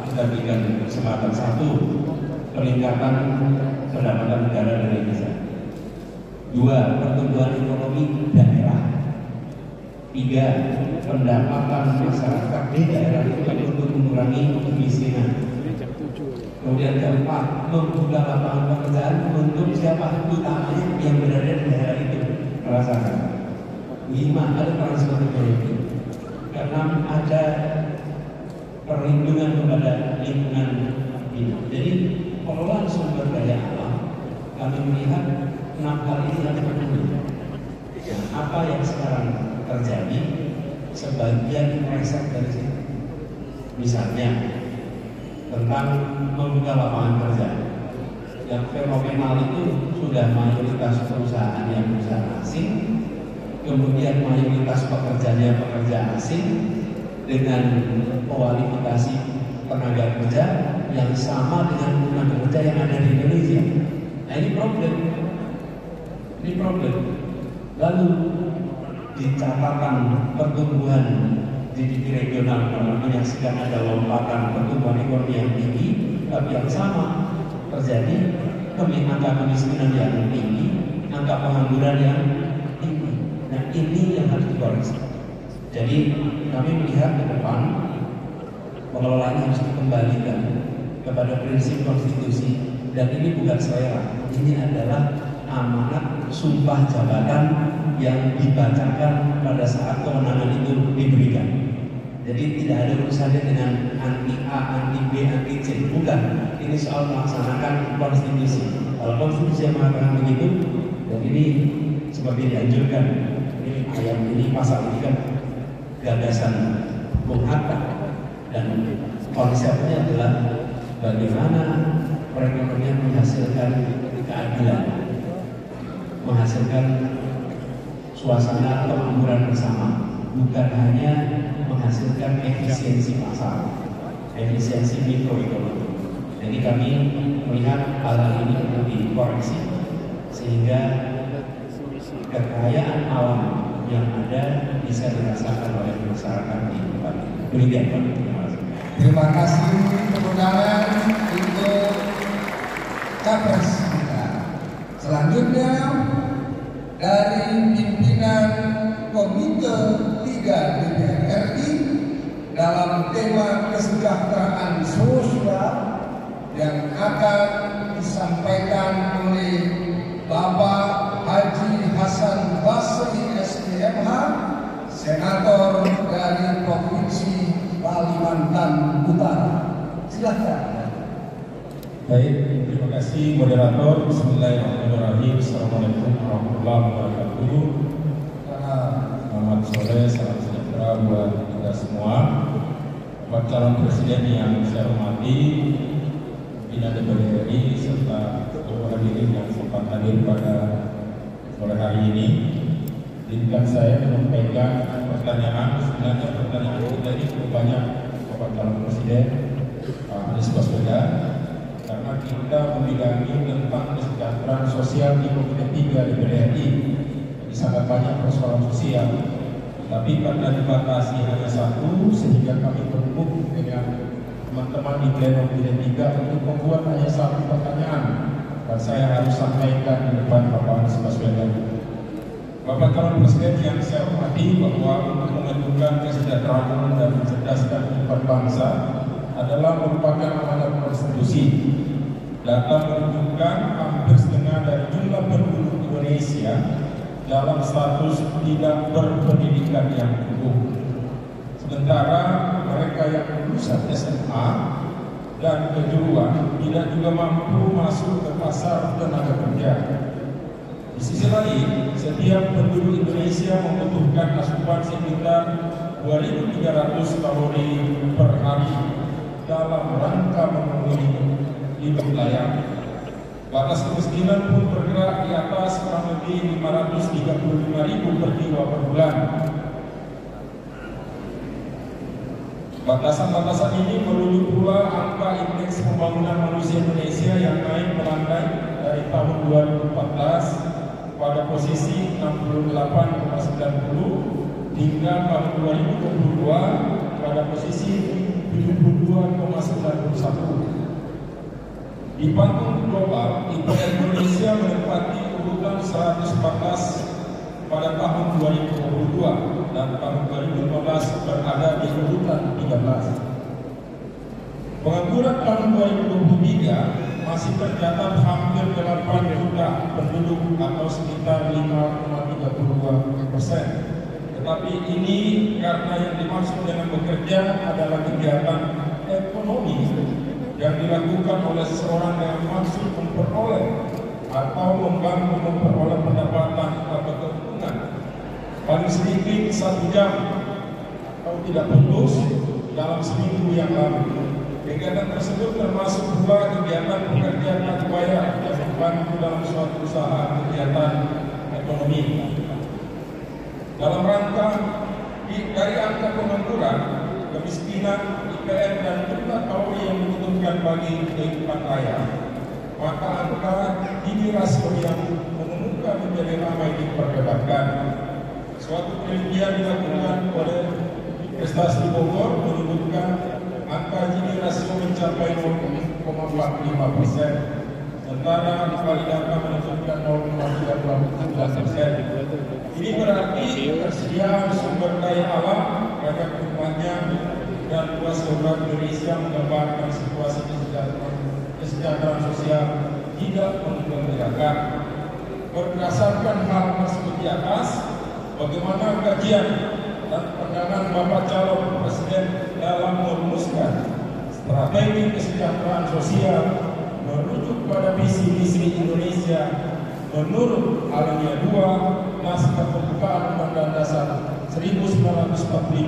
kita berikan kesempatan? 1, peningkatan pendapatan negara dari desa. 2, pertumbuhan ekonomi daerah. 3, pendapatan masyarakat di daerah itu untuk mengurangi kemiskinan. Kemudian 4, membuka lapangan pekerjaan untuk siapa? Utamanya yang berada di daerah itu merasakan. 5, ada transfer ekonomi. 6, ada perlindungan kepada lingkungan hidup. Jadi pengelolaan sumber daya alam, kami melihat 6 hal ini harus terpenuhi. Apa yang sekarang terjadi, sebagian meleset dari sini. Misalnya tentang membuka lapangan kerja, yang fenomenal itu sudah mayoritas perusahaan yang perusahaan asing, kemudian mayoritas pekerjanya pekerja asing dengan kualifikasi tenaga kerja yang sama dengan tenaga kerja yang ada di Indonesia. Nah, ini problem. Lalu di catatan pertumbuhan GDP regional menyaksikan ada lompatan pertumbuhan ekonomi yang tinggi, tapi yang sama terjadi angka kemiskinan yang tinggi, angka pengangguran yang tinggi. Nah, ini yang harus dikoreksi. Jadi kami melihat ke depan pengelolaan harus dikembalikan kepada prinsip konstitusi, dan ini bukan selera, ini adalah amanat sumpah jabatan yang dibacakan pada saat kewenangan itu diberikan. Jadi tidak ada urusannya dengan anti A, anti B, anti C, bukan. Ini soal melaksanakan konstitusi. Kalau konstitusi yang mengatakan begitu, dan ini seperti dianjurkan, ini ayat ini pasal ini kan gagasan Bung Hatta, dan konsepnya adalah bagaimana perekonomian menghasilkan keadilan, menghasilkan suasana kemakmuran bersama, bukan hanya menghasilkan efisiensi pasar, efisiensi mikroekonomi. Jadi kami melihat hal ini perlu dikoreksi sehingga kekayaan alam yang ada bisa dirasakan oleh masyarakat di tempat ini. Demikian, Pak. Terima kasih tepuk tangan untuk Capres kita. Selanjutnya dari pimpinan Komite 3 DPR RI dalam tema kesejahteraan sosial yang akan disampaikan oleh Bapak Haji Hasan Basri SPMH, Senator dari Provinsi Kalimantan Utara. Silakan. Baik, terima kasih moderator. Bismillahirrahmanirrahim. Assalamualaikum warahmatullahi wabarakatuh. Selamat sore, salam sejahtera buat kita semua. Bapak calon presiden yang saya hormati, pimpinan DPR RI serta seluruh hadirin yang sempat hadir pada sore hari ini. Izinkan saya menyampaikan pertanyaan. Sebenarnya pertanyaan kita ini cukup banyak Bapak calon presiden Anies Baswedan, karena kita membidangi tentang kesejahteraan sosial di Komite 3 DPR RI. Jadi sangat banyak persoalan sosial. Tapi karena dibatasi hanya 1, sehingga kami berkumpul dengan teman-teman di Pleno Komite 3 untuk membuat hanya 1 pertanyaan, dan saya harus sampaikan di depan Bapak Anies Baswedan. Bapak calon presiden yang saya hormati, bahwa untuk menentukan kesejahteraan dan mencerdaskan kehidupan bangsa adalah merupakan amanat konstitusi. Data menunjukkan hampir setengah dari jumlah penduduk Indonesia dalam status tidak berpendidikan yang cukup. Sementara mereka yang lulusan SMA dan kejuruan tidak juga mampu masuk ke pasar tenaga kerja. Di sisi lain, setiap penduduk Indonesia membutuhkan asupan sekitar 2.300 kalori per hari dalam rangka memenuhi hidup layak. Batas kemiskinan pun bergerak di atas kurang lebih 535.000 per jiwa per bulan. Batasan-batasan ini merujuk pula angka indeks pembangunan manusia Indonesia yang naik melandai dari tahun 2014 pada posisi 68,90 hingga tahun 2022 pada posisi 72,91. Di panggung global, Indonesia menempati urutan 114 pada tahun 2022 dan tahun 2015 berada di urutan 13. Pengangguran tahun 2023 masih tercatat hampir 8 juta penduduk atau sekitar 5,32%. Tetapi ini karena yang dimaksud dengan bekerja adalah kegiatan ekonomi yang dilakukan oleh seseorang dengan maksud memperoleh atau membantu memperoleh pendapatan atau keuntungan paling sedikit 1 jam atau tidak putus dalam seminggu yang lalu. Kegiatan tersebut termasuk pula kegiatan pekerjaan tak dibayar yang membantu dalam suatu usaha kegiatan ekonomi. Dalam rangka dari angka pengangguran, kemiskinan, IPN dan jumlah kalori yang dibutuhkan bagi kehidupan layak, maka angka Gini rasio yang mengemuka menjadi ramai diperdebatkan. Suatu penelitian dilakukan oleh Prestasi Bogor menyebutkan angka Gini rasio mencapai 0,45%, sementara Bali Data menunjukkan 0,32%. Ini berarti ketersediaan sumber daya alam, banyak rumahnya, dan luas geografi Indonesia menggambarkan situasi kesejahteraan sosial tidak menggembirakan. Berdasarkan hal tersebut di atas, bagaimana kajian dan pandangan Bapak Calon Presiden dalam merumuskan strategi kesejahteraan sosial merujuk pada visi-misi Indonesia menurut alinea 2 Naskah Pembukaan Undang-Undang Dasar 1945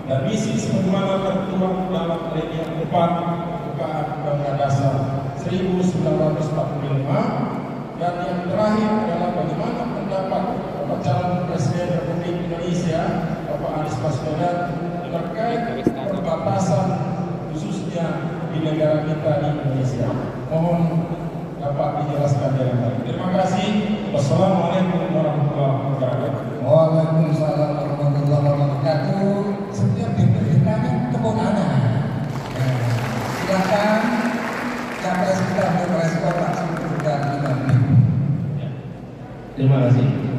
dan misi sebagaimana tertuang dalam alinea 4 Pembukaan Undang-Undang Dasar 1945, dan yang terakhir adalah bagaimana pendapat Bapak Calon Presiden Republik Indonesia Bapak Anies Baswedan terkait perbatasan khususnya di negara kita di Indonesia. Mohon dapat dijelaskan dengan baik. Terima kasih. Wassalamualaikum warahmatullahi wabarakatuh. Waalaikumsalam warahmatullahi wabarakatuh. Setiap ditanya tepuk tangan. Silakan capres kita merespon langsung sudah 5 menit. Terima kasih.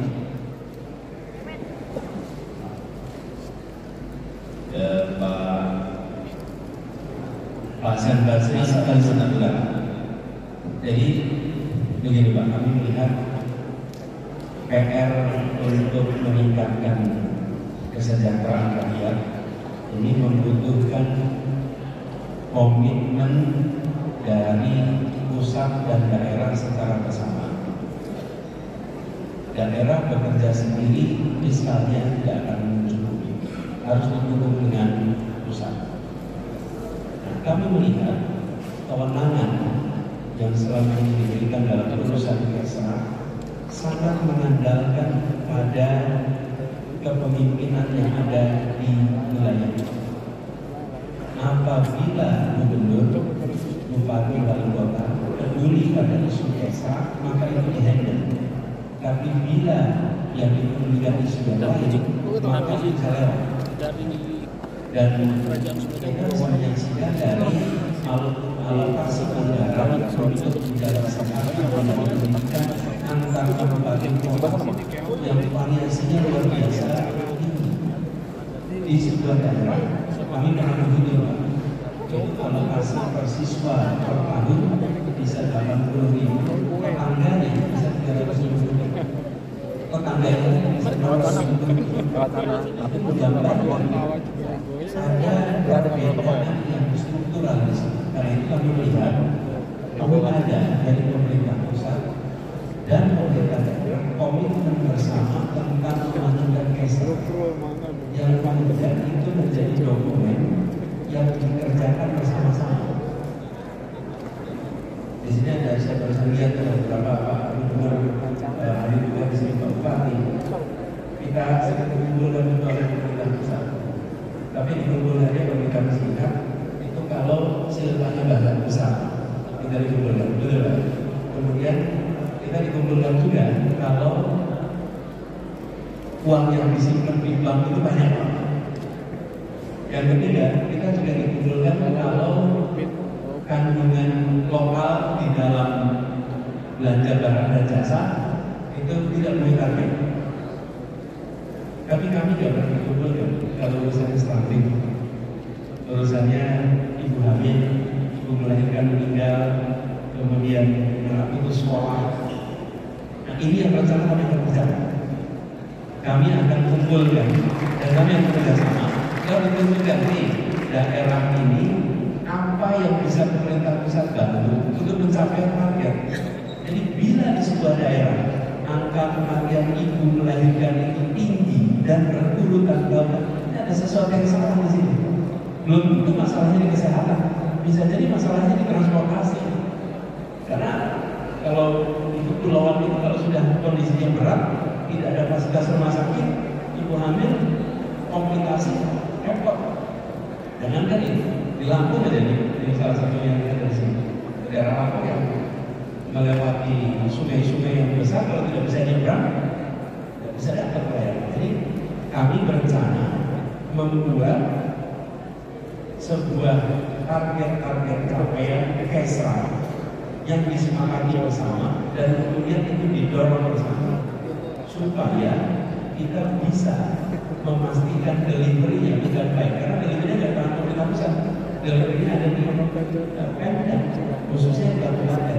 Pak Sanbasri akan menentukan. Jadi begini Pak, kami melihat PR untuk meningkatkan kesejahteraan rakyat ini membutuhkan komitmen dari pusat dan daerah secara bersamaan. Daerah bekerja sendiri fiskalnya tidak akan mencukupi, harus didukung dengan pusat. Nah, kami melihat kewenangan yang selama ini diberikan dalam urusan desa sangat mengandalkan pada kepemimpinan yang ada di wilayah itu. Apabila gubernur, bupati, wali kota peduli pada isu desa, maka itu dihandle. Tapi bila yang dipedulikan isu yang lain, maka bisa lewat. Dan kita menyaksikan dari alokasi anggaran untuk dalam pendidikan antar kabupaten kota yang variasinya luar biasa tinggi. Di sebuah daerah kami pernah begitu, alokasi per siswa per tahun bisa 80.000, tetangganya bisa 350.000. Tetangganya bisa 250.000. Ada perbedaan yang struktural di sini. Karena itu kami melihat bahwa ada dari pemerintah pusat dan pemerintah daerah komitmen bersama tentang kemajuan desa yang kemudian itu menjadi dokumen yang dikerjakan bersama-sama. Di sini ada saya baru lihat beberapa Pak Gubernur, hari juga di sini Pak Bupati. Kita sedang mengumpulkan itu oleh pemerintah pusat. Tapi dikumpulkannya pemerintah pusat itu kalau sifatnya bahan besar kita dikumpulkan, betul kan? Kemudian kita dikumpulkan juga kalau uang yang disimpan di bank itu banyak. Yang ketiga, kita juga dikumpulkan kalau kandungan lokal di dalam belanja barang dan jasa itu tidak boleh target. Tapi kami juga pernah dikumpulkan kalau urusannya stunting, urusannya ibu hamil, ibu melahirkan meninggal, kemudian anak putus sekolah. Nah ini yang rencana kami akan kerjakan. Kami akan kumpulkan dan kami akan bekerjasama. Kalau ditentukan nih daerah ini apa yang bisa pemerintah pusat bantu untuk mencapai target. Jadi bila di sebuah daerah angka kematian ibu melahirkan itu tinggi dan berurutan bawah, ini ada sesuatu yang salah di sini. Belum tentu masalahnya di kesehatan, bisa jadi masalahnya di transportasi. Karena kalau di kepulauan itu kalau sudah kondisinya berat, tidak ada fasilitas rumah sakit, ibu hamil komplikasi repot. Jangankan itu, di Lampung aja nih, ini salah satu yang ada di sini. Daerah Lampung yang melewati sungai-sungai yang besar, kalau tidak bisa nyebrang, tidak bisa dapat pelayanan. Jadi kami berencana membuat sebuah target-target capaian KESRA yang disepakati bersama dan kemudian itu didorong bersama supaya kita bisa memastikan delivery-nya dengan baik. Karena delivery-nya tidak cuma pemerintah pusat, delivery-nya ada di Pemda, khususnya di kabupaten.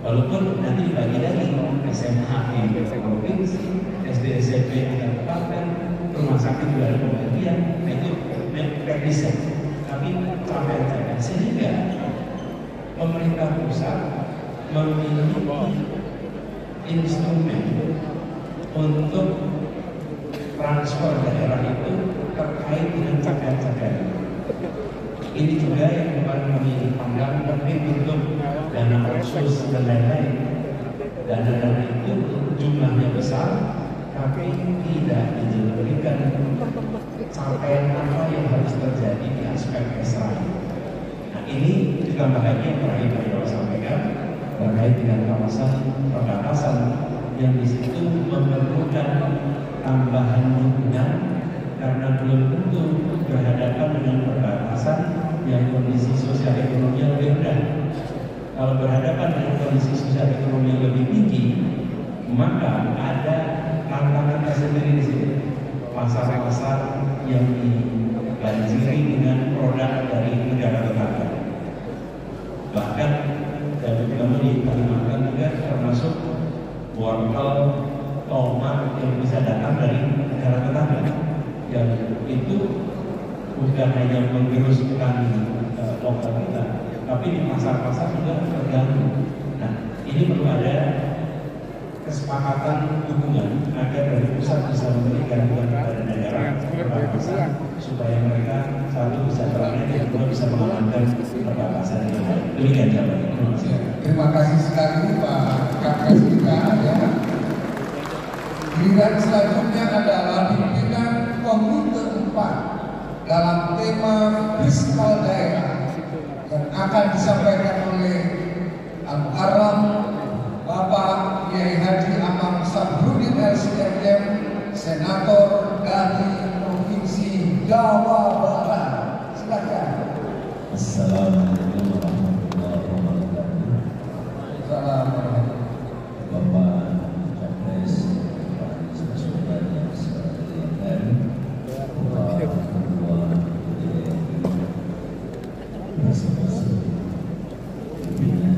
Walaupun nanti dibagi lagi SMA di provinsi, SD SMP di kabupaten, rumah sakit juga ada pembagian, itu represent. Tapi capaian sehingga pemerintah pusat memiliki instrumen untuk transfer daerah itu terkait dengan capaian-capaian. Ini juga yang kemarin kami pandang penting untuk dana khusus dan lain-lain. Dana itu jumlahnya besar, tapi tidak diberikan capaian apa yang harus terjadi di aspek KESRA. Nah ini ditambah lagi yang terakhir tadi saya sampaikan terkait dengan kawasan perbatasan yang di situ memerlukan tambahan dukungan karena belum tentu berhadapan dengan perbatasan yang kondisi sosial ekonomi lebih rendah. Kalau berhadapan dengan kondisi sosial ekonomi yang lebih tinggi, maka ada tantangan tersendiri di sini. Pasar-pasar yang dibanjiri dengan produk dari negara tetangga. Bahkan dari kami di Kalimantan juga termasuk wortel, tomat yang bisa datang dari negara tetangga. Yang itu bukan hanya menggeruskan lokal kita, tapi di pasar-pasar juga terganggu. Nah, ini perlu ada kesepakatan dukungan agar dari pusat bisa memberikan dukungan kepada daerah perbatasan supaya mereka satu bisa berani dan juga bisa mengamankan perbatasan ini. Demikian jawabannya. Terima kasih. Terima kasih sekali Pak Kapres kita ya. Giliran selanjutnya adalah pimpinan Komite 4 dalam tema fiskal daerah yang akan disampaikan oleh Al-Muharram Bapak Kiai Haji Amang Sabrudin LCMM, Senator dari Provinsi Jawa Barat. Silakan. Assalamualaikum warahmatullahi wabarakatuh. Assalamualaikum. Bapak Capres, Pak Anies Baswedan yang saya muliakan, Bapak Ketua DPR masing-masing pimpinan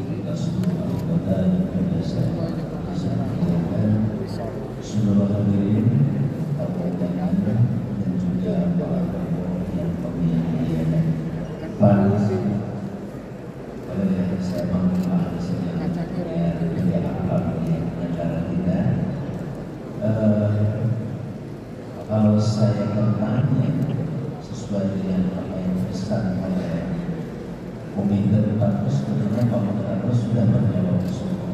kita semua anggota yang biasa saya muliakan, seluruh hadirin, tamu undangan dan juga para tamu yang kami muliakan. Pak saya mengucapkan negara kita. Kalau saya bertanya sesuai dengan apa yang dipesan oleh Meminta Pak sebenarnya Pak Moderator sudah menjawab semua.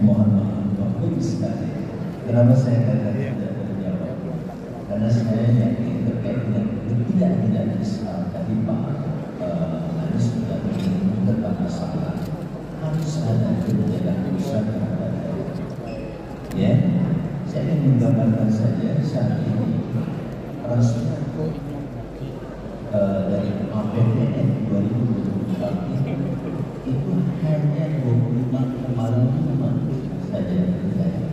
Mohon maaf Bapak sekali. Kenapa saya katakan tidak terjawab? Karena saya yakin terkait dengan tidak Islam tadi Pak Anies sudah menyinggung tentang masalah harus ada kebijakan pusat terhadap daerah. Ya, saya ingin menggambarkan saja saat ini transfer dari APBN 2024 itu hanya 25,5 saja terjadi.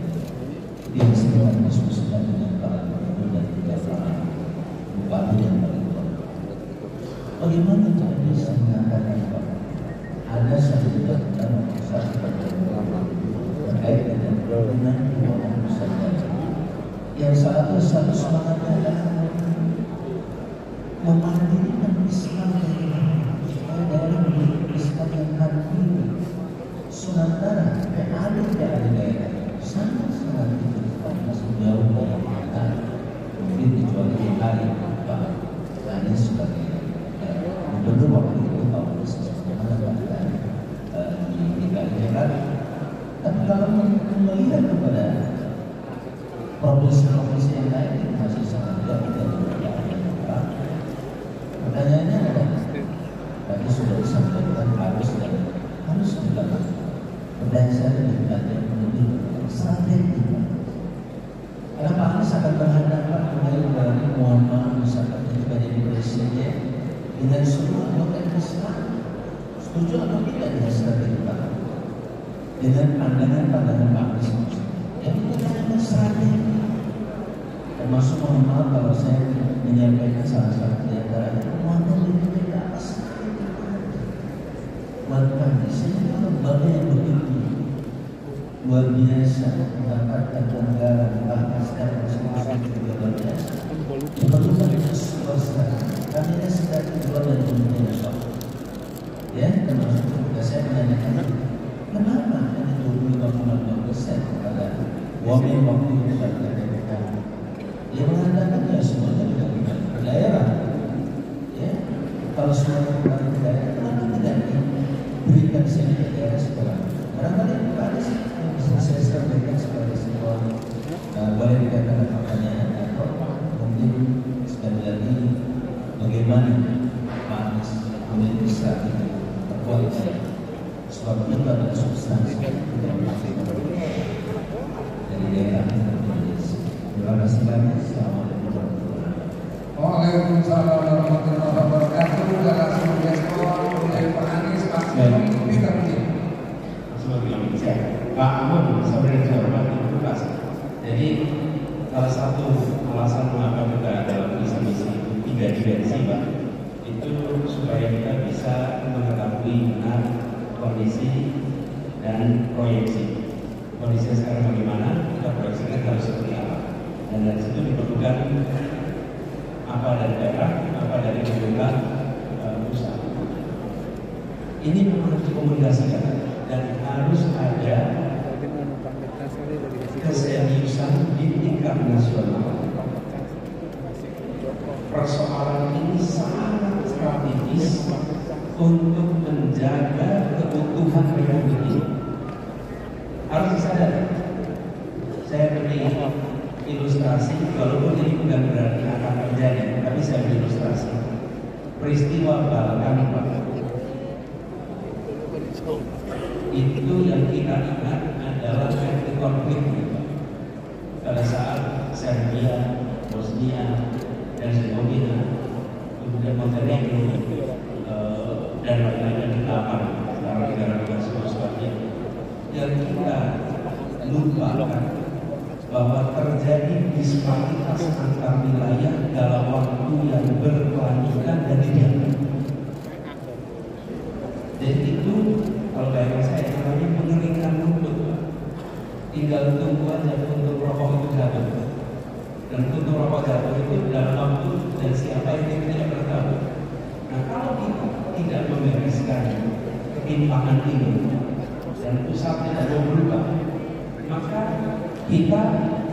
Dia sedang diskusikan dengan para gubernur dan juga para bupati dan wali kota. Bagaimana cara bisa mengatakan Pak? Ada satu undang-undang terkait dengan keuangan pusat yang satu semangatnya adalah memandirikan Islam supaya daerah memiliki Islam yang mandiri. Sementara ada daerah sangat itu masih jauh dari kita. Mungkin dijual di hari Pak Anies sebagai gubernur waktu itu Pak Anies mengatakan di DKI Jakarta. Tapi kalau melihat kepada provinsi yang lain masih sangat jauh dari Jakarta. Pertanyaannya adalah tadi sudah disampaikan harus dilakukan. Pertanyaan saya lebih menunjukkan strategi. Karena Pak Anies akan berhadapan dari Muhammad misalkan ketika jadi presiden dengan seluruh anggota Islam. Setuju atau tidak dengan strategi Pak? Dengan pandangan Pak Anies. Yang itu adalah strategi. Termasuk mohon maaf kalau saya menyampaikan salah satu di antara itu Muhammad itu tidak asal. Buat kami, saya lembaga yang begitu luar biasa mendapatkan anggaran bahkan sekarang masing-masing juga luar biasa. Perlukan besar. Kami ini sedang keluar dari Indonesia. Ya, termasuk ketika saya menanyakan kenapa hanya 25,2% kepada wakil itu dari kami. Dia mengatakan ya semuanya dari daerah. Ya, kalau semuanya dari daerah, kenapa tidak diberikan sini ke daerah sekolah? Barangkali Pak Anies yang bisa saya sampaikan sebagai sebuah boleh dikatakan pertanyaan atau mungkin sekali lagi bagaimana Pak Anies memiliki strategi terkuat sebab itu adalah substansi dari daerah Indonesia. Terima kasih banyak. Assalamualaikum warahmatullahi wabarakatuh. Waalaikumsalam warahmatullahi wabarakatuh. Dalam sebuah sekolah oleh Pak Anies Pak kita mungkin. Pak Amun, saudara hormati Mas. Jadi salah satu alasan mengapa kita dalam misi-misi 3 dimensi Pak, itu supaya kita bisa mengetahui benar kondisi dan proyeksi. Kondisi sekarang bagaimana, kita proyeksikan harus seperti apa. Dan dari situ diperlukan apa dari daerah, apa dari pemerintah pusat. Ini memang harus dikomunikasikan dan harus ada keseriusan di tingkat nasional. Persoalan ini sangat strategis untuk menjaga keutuhan republik ini. Harus disadari. Saya beri ilustrasi, walaupun ini bukan berarti akan terjadi, tapi saya beri ilustrasi. Peristiwa Balkan Pak, itu yang kita ingat adalah konflik pada saat Serbia, Bosnia, dan Herzegovina, kemudian Montenegro dan lain-lain di Taman, sekarang negara-negara Yugoslavia, yang kita lupakan bahwa terjadi disparitas antar wilayah dalam waktu yang berkelanjutan dan tidak. Jadi itu kalau bayangan saya namanya mengeringkan rumput. Tinggal tunggu aja untuk rokok itu jatuh. Dan untuk rokok jatuh itu dalam waktu dan siapa yang tidak bertahu. Nah kalau kita tidak membereskan ketimpangan ini dan pusatnya tidak berubah, maka kita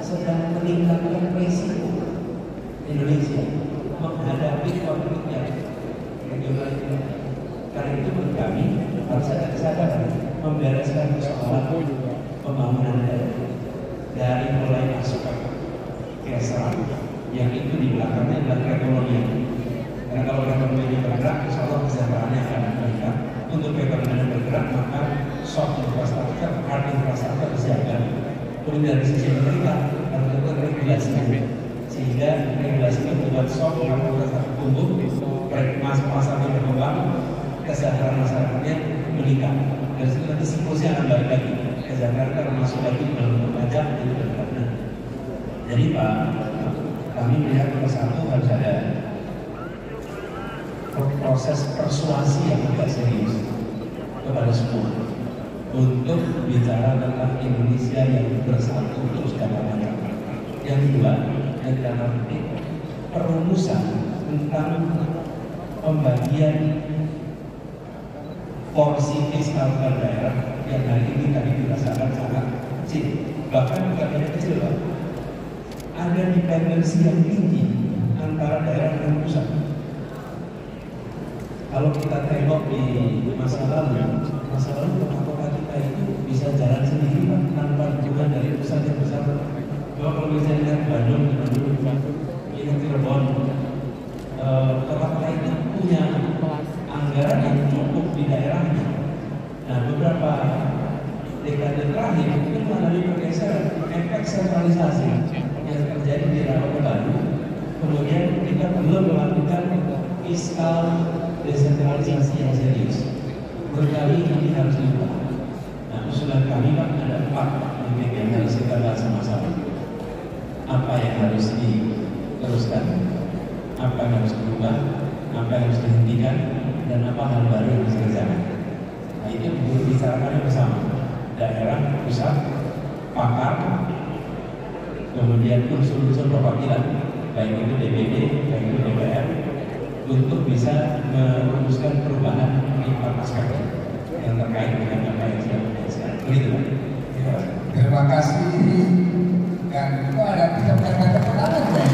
sedang meningkatkan risiko Indonesia menghadapi konflik yang regional ini. Karena itu menurut kami harus ada kesadaran membereskan persoalan pembangunan daerah dari mulai masuk ke serang yang itu di belakangnya adalah perekonomian. Karena kalau perekonomian bergerak, insya Allah kesejahteraannya akan meningkat. Untuk perekonomian bergerak, maka soft infrastruktur, hard infrastruktur disiapkan. Kemudian dari sisi pemerintah harus dilakukan regulasi, sehingga regulasi itu membuat soft infrastruktur tumbuh, masyarakat berkembang, kesejahteraan masyarakatnya meningkat. Dari situ nanti siklusnya akan balik lagi. Kesejahteraan akan masuk lagi dalam pajak itu bergerak. Jadi Pak, kami melihat nomor satu harus ada proses persuasi yang agak serius kepada semua untuk bicara tentang Indonesia yang bersatu terus jangka panjang. Yang kedua, yang kita nanti perumusan tentang pembagian porsi fiskal per daerah yang hari ini tadi dirasakan sangat kecil, bahkan bukan hanya kecil, Pak. Ada dependensi yang tinggi antara daerah dan pusat. Kalau kita tengok di masa lalu kota-kota kita itu bisa jalan sendiri Pak, tanpa dukungan dari pusat yang besar. Kalau misalnya lihat Bandung, lihat Cirebon, kota-kota itu punya anggaran yang cukup di daerahnya. Nah, beberapa dekade terakhir itu mengalami pergeseran, efek sentralisasi yang terjadi di Rawa Baru. Kemudian kita belum melakukan fiskal desentralisasi yang serius. Menurut kami ini harus diubah. Nah, usulan kami Pak ada 4 yang harus kita bahas sama-sama. Apa yang harus diteruskan, apa yang harus berubah, apa yang harus dihentikan, dan apa hal baru yang harus dikerjakan. Nah, itu dibicarakan bersama daerah, pusat, pakar, kemudian unsur-unsur perwakilan, baik itu DPD, baik itu DPR, untuk bisa merumuskan perubahan di 4 aspek yang terkait dengan apa yang sudah dijelaskan. Begitu, Pak. Terima kasih. Dan itu ada 3 kata keterangan ya.